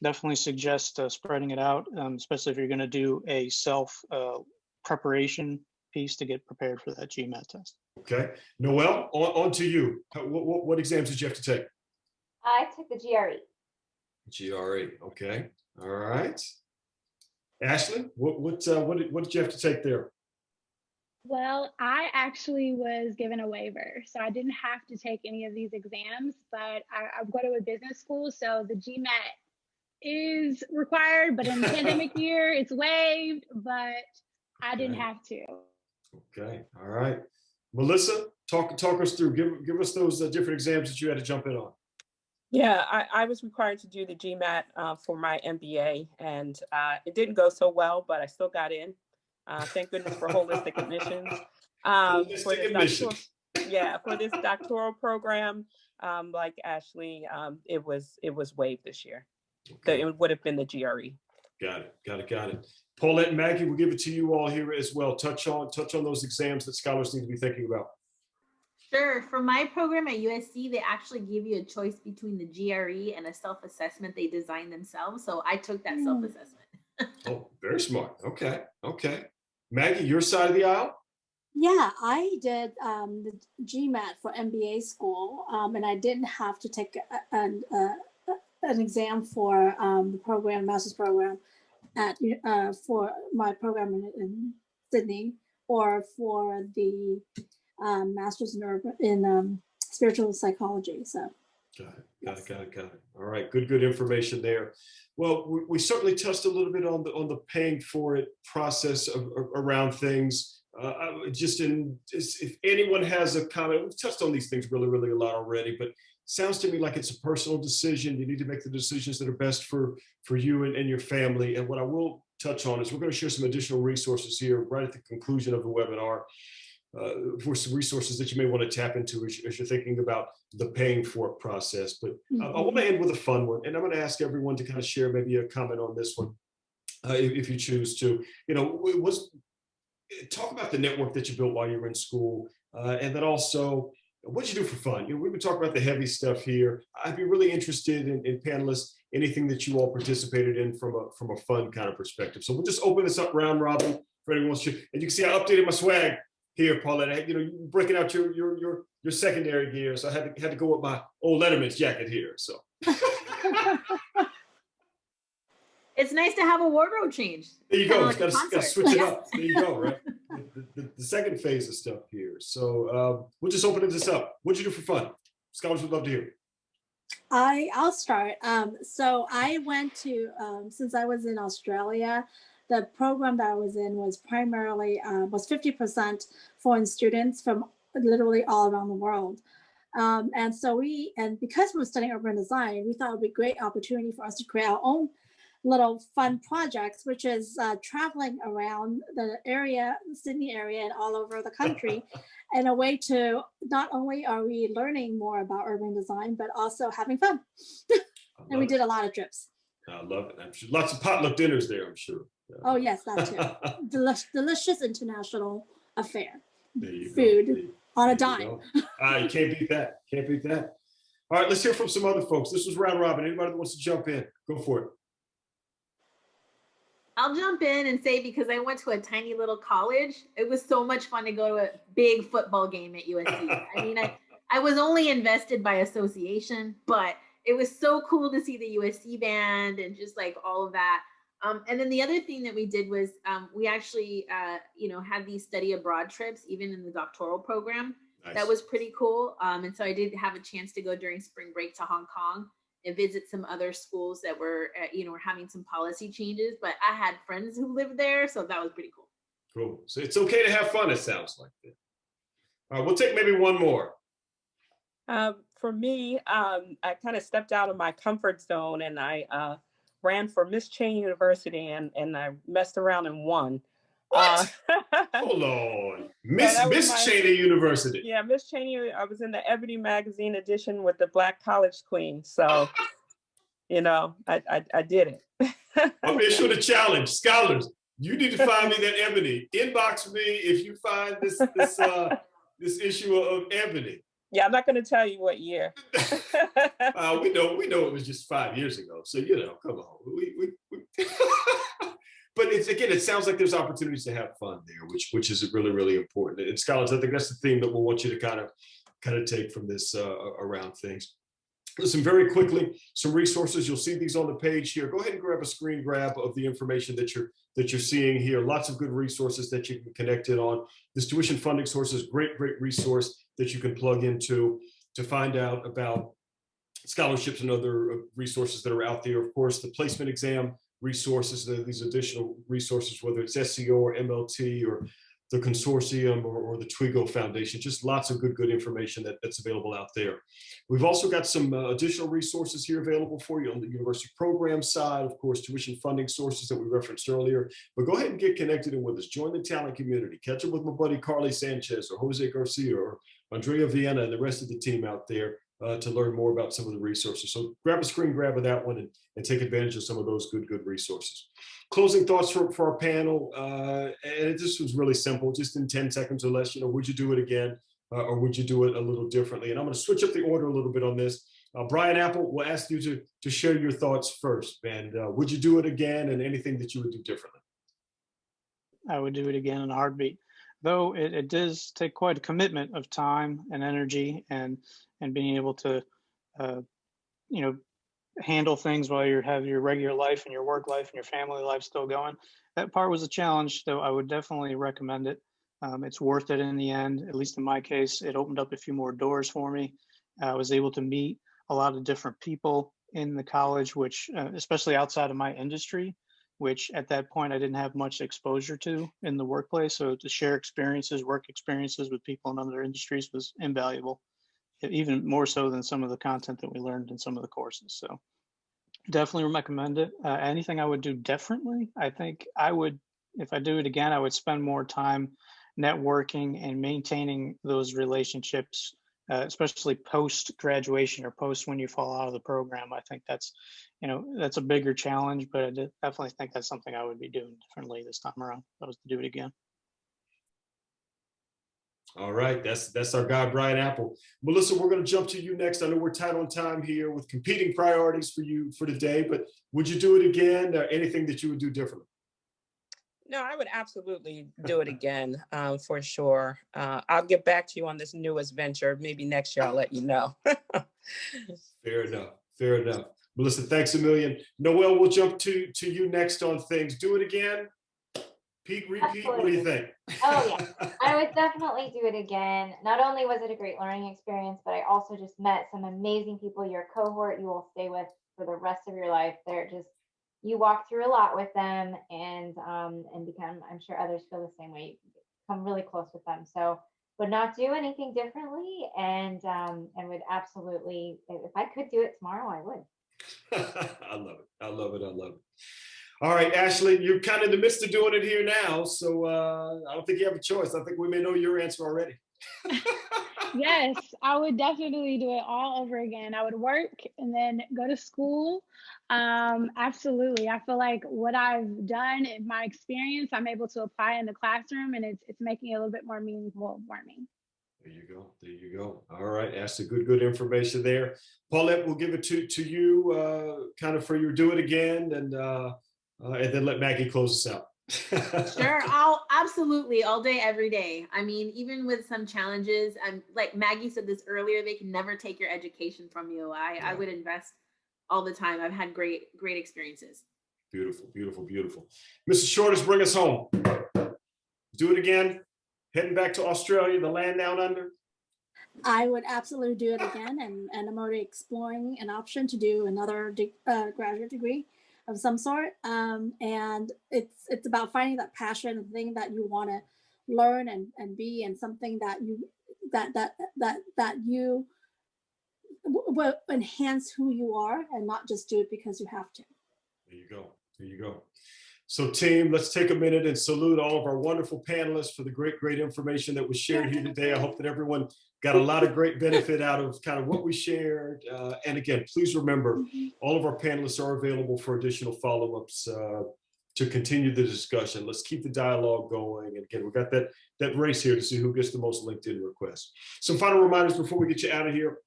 definitely suggest spreading it out, especially if you're going to do a self preparation piece to get prepared for that GMAT test. Okay, Noel, on to you. What exams did you have to take? I took the GRE. GRE, okay, all right. Ashley, what did you have to take there? Well, I actually was given a waiver, so I didn't have to take any of these exams, but I'm going to a business school, so the GMAT is required, but in the pandemic year, it's waived, but I didn't have to. Okay, all right. Melissa, talk us through, give us those different exams that you had to jump in on. Yeah, I was required to do the GMAT for my MBA, and it didn't go so well, but I still got in. Thank goodness for holistic admissions. For this doctoral program, like Ashley, it was waived this year. Okay. So it would have been the GRE. Got it. Paulette and Maggie, we'll give it to you all here as well. Touch on those exams that scholars need to be thinking about. Sure. For my program at USC, they actually give you a choice between the GRE and a self-assessment they designed themselves. So I took that self-assessment. Oh, very smart. Okay. Maggie, your side of the aisle? Yeah, I did the GMAT for MBA school, and I didn't have to take an exam for the master's program for my program in Sydney, or for the master's in spiritual psychology. So got it. All right, good information there. Well, we certainly touched a little bit on the paying for it process around things. If anyone has a comment, we've touched on these things really a lot already, but sounds to me like it's a personal decision. You need to make the decisions that are best for you and your family. And what I will touch on is we're going to share some additional resources here right at the conclusion of the webinar. for some resources that you may want to tap into as you're thinking about the paying for it process. But I want to end with a fun one, and I'm going to ask everyone to kind of share maybe a comment on this one, if you choose to. Talk about the network that you built while you were in school, and then also what'd you do for fun? We've been talking about the heavy stuff here. I'd be really interested in panelists, anything that you all participated in from a fun kind of perspective. So we'll just open this up round robin for anyone who wants to. And you can see I updated my swag here, Paulette. You're breaking out your secondary gear, so I had to go with my old Letterman's jacket here. So it's nice to have a wardrobe change. There you go. Like got to switch it up. There you go. Right. The second phase of stuff here. So we'll just open this up. What'd you do for fun? Scholars would love to hear. I'll start. So I went to, since I was in Australia, the program that I was in was primarily, was 50% foreign students from literally all around the world. And because we were studying urban design, we thought it would be a great opportunity for us to create our own little fun projects, which is traveling around the area, Sydney area, and all over the country, in a way to not only are we learning more about urban design, but also having fun. And we did a lot of trips. I love it. I'm sure lots of potluck dinners there, I'm sure. Oh yes, that too. Delicious international affair. Food on a dime. You can't beat that. Can't beat that. All right, let's hear from some other folks. This was round robin. Anybody that wants to jump in, go for it. I'll jump in and say, because I went to a tiny little college, it was so much fun to go to a big football game at USC. I mean, I was only invested by association, but it was so cool to see the USC band and just like all of that. And then the other thing that we did was we actually, had these study abroad trips, even in the doctoral program. Nice. That was pretty cool. And so I did have a chance to go during spring break to Hong Kong and visit some other schools that were, were having some policy changes, but I had friends who lived there. So that was pretty cool. Cool. So it's okay to have fun, it sounds like that. All right, we'll take maybe one more. For me, I kind of stepped out of my comfort zone and I ran for Miss Cheney University and I messed around and won. What? Hold on. Miss Cheney University. Yeah, Miss Cheney. I was in the Ebony magazine edition with the Black College Queen. So, I did it. I'm issuing the challenge. Scholars, you need to find me that Ebony. Inbox me if you find this issue of Ebony. Yeah, I'm not going to tell you what year. We know it was just 5 years ago. So, come on. We But it sounds like there's opportunities to have fun there, which is really, really important. And scholars, I think that's the theme that we'll want you to kind of take from this around things. Listen, very quickly, some resources. You'll see these on the page here. Go ahead and grab a screen grab of the information that you're seeing here. Lots of good resources that you can connect in on. This tuition funding source is great resource that you can plug into to find out about scholarships and other resources that are out there. Of course, the placement exam resources, these additional resources, whether it's SEO or MLT or the consortium or the Twigo Foundation, just lots of good information that's available out there. We've also got some additional resources here available for you on the university program side, of course, tuition funding sources that we referenced earlier, but go ahead and get connected with us. Join the talent community. Catch up with my buddy Carly Sanchez or Jose Garcia or Andrea Viena and the rest of the team out there to learn more about some of the resources. So grab a screen grab of that one and take advantage of some of those good resources. Closing thoughts for our panel, and this was really simple, just in 10 seconds or less. Would you do it again, or would you do it a little differently? And I'm going to switch up the order a little bit on this. Brian Apple, we'll ask you to share your thoughts first. And would you do it again, and anything that you would do differently? I would do it again in a heartbeat, though it does take quite a commitment of time and energy and being able to, handle things while you have your regular life and your work life and your family life still going. That part was a challenge, though I would definitely recommend it. It's worth it in the end. At least in my case, it opened up a few more doors for me. I was able to meet a lot of different people in the college, which, especially outside of my industry, which at that point I didn't have much exposure to in the workplace. So to share experiences, work experiences with people in other industries was invaluable, even more so than some of the content that we learned in some of the courses. So definitely recommend it. Anything I would do differently, I think I would, if I do it again, I would spend more time networking and maintaining those relationships, especially post graduation or post when you fall out of the program. I think that's, that's a bigger challenge, but I definitely think that's something I would be doing differently this time around if I was to do it again. All right, that's our guy, Brian Apple. Melissa, we're going to jump to you next. I know we're tight on time here with competing priorities for you for today, but would you do it again? Anything that you would do differently? No, I would absolutely do it again, for sure. I'll get back to you on this newest venture. Maybe next year I'll let you know. Fair enough. Fair enough. Melissa, thanks a million. Noel, we'll jump to you next on things. Do it again. Repeat. Absolutely. What do you think? Oh yeah, I would definitely do it again. Not only was it a great learning experience, but I also just met some amazing people. Your cohort you will stay with for the rest of your life. You walk through a lot with them, and become, I'm sure others feel the same way. You become really close with them. So would not do anything differently, and would absolutely, if I could do it tomorrow, I would. I love it. I love it. I love it. All right, Ashley, you're kind of in the midst of doing it here now, so I don't think you have a choice. I think we may know your answer already. Yes, I would definitely do it all over again. I would work and then go to school. Absolutely. I feel like what I've done in my experience, I'm able to apply in the classroom, and it's making it a little bit more meaningful for me. There you go. There you go. All right, Ashley, good information there. Paulette, we'll give it to you kind of for your do it again, and then let Maggie close us out. Sure, I'll absolutely all day, every day. I mean, even with some challenges, like Maggie said this earlier, they can never take your education from you. I would invest all the time. I've had great experiences. Beautiful, beautiful, beautiful. Mrs. Shorters, bring us home. Do it again. Heading back to Australia, the land down under. I would absolutely do it again, and I'm already exploring an option to do another graduate degree of some sort. And it's about finding that passion, the thing that you want to learn and be, and something that you will enhance who you are, and not just do it because you have to. There you go. There you go. So team, let's take a minute and salute all of our wonderful panelists for the great information that was shared here today. I hope that everyone got a lot of great benefit out of kind of what we shared. And again, please remember, all of our panelists are available for additional follow-ups to continue the discussion. Let's keep the dialogue going. And again, we've got that race here to see who gets the most LinkedIn requests. Some final reminders before we get you out of here.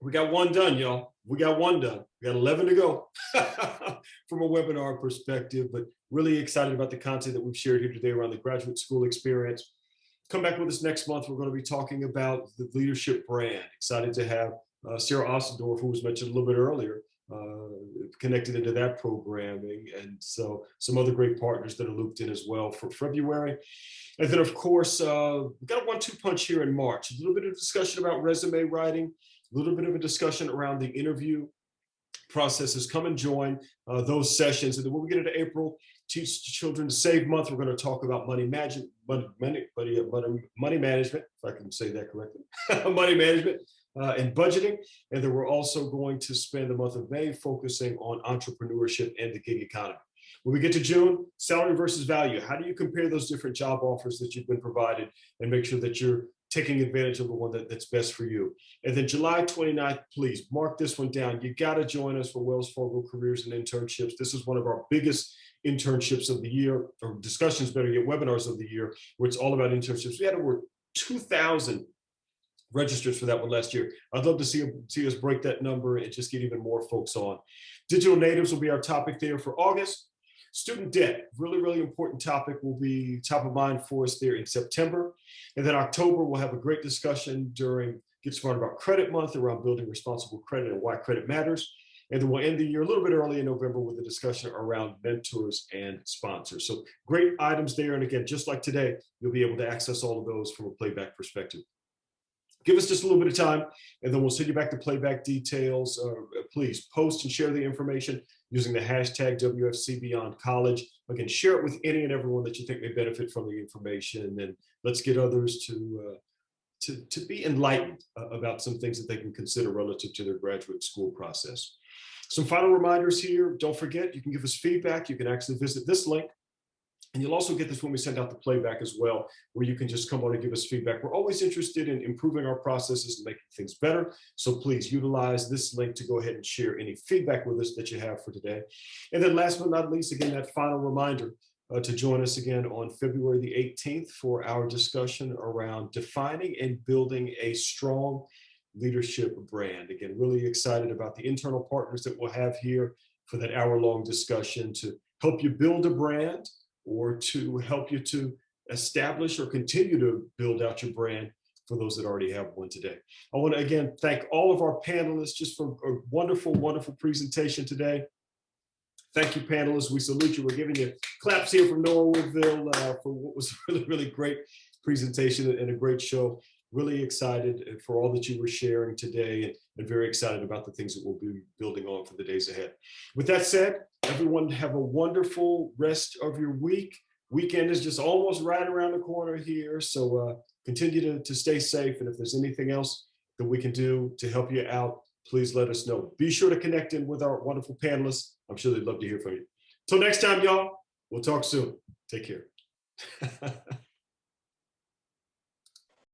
We got one done, y'all. We got one done. We got 11 to go from a webinar perspective, but really excited about the content that we've shared here today around the graduate school experience. Come back with us next month. We're going to be talking about the leadership brand. Excited to have Sarah Ossendorf, who was mentioned a little bit earlier, connected into that programming. And so some other great partners that are looped in as well for February. And then, of course, we've got a 1-2 punch here in March. A little bit of discussion about resume writing, a little bit of a discussion around the interview processes. Come and join those sessions. And then when we get into April, Teach Children to Save Month, we're going to talk about money management, if I can say that correctly, money management and budgeting. And then we're also going to spend the month of May focusing on entrepreneurship and the gig economy. When we get to June, salary versus value. How do you compare those different job offers that you've been provided and make sure that you're taking advantage of the one that's best for you? And then July 29th, please mark this one down. You got to join us for Wells Fargo Careers and Internships. This is one of our biggest internships of the year, or discussions, better yet, webinars of the year, where it's all about internships. We had over 2,000 registered for that one last year. I'd love to see us break that number and just get even more folks on. Digital natives will be our topic there for August. Student debt, really important topic, will be top of mind for us there in September. And then October, we'll have a great discussion during Get Smart About Credit Month around building responsible credit and why credit matters. And then we'll end the year a little bit early in November with a discussion around mentors and sponsors. So great items there. And again, just like today, you'll be able to access all of those from a playback perspective. Give us just a little bit of time, and then we'll send you back the playback details. Please post and share the information using the hashtag WFCBeyondCollege. Again, share it with any and everyone that you think may benefit from the information, and let's get others to be enlightened about some things that they can consider relative to their graduate school process. Some final reminders here. Don't forget, you can give us feedback. You can actually visit this link And you'll also get this when we send out the playback as well, where you can just come on and give us feedback. We're always interested in improving our processes and making things better. So please utilize this link to go ahead and share any feedback with us that you have for today. And then last but not least, again, that final reminder to join us again on February the 18th for our discussion around defining and building a strong leadership brand. Again, really excited about the internal partners that we'll have here for that hour-long discussion to help you build a brand, or to help you to establish or continue to build out your brand for those that already have one today. I want to again thank all of our panelists just for a wonderful, wonderful presentation today. Thank you, panelists. We salute you. We're giving you claps here from Noel for what was a really, really great presentation and a great show. Really excited for all that you were sharing today, and very excited about the things that we'll be building on for the days ahead. With that said, everyone have a wonderful rest of your week. Weekend is just almost right around the corner here. So continue to stay safe. And if there's anything else that we can do to help you out, please let us know. Be sure to connect in with our wonderful panelists. I'm sure they'd love to hear from you. Till next time, y'all, we'll talk soon. Take care.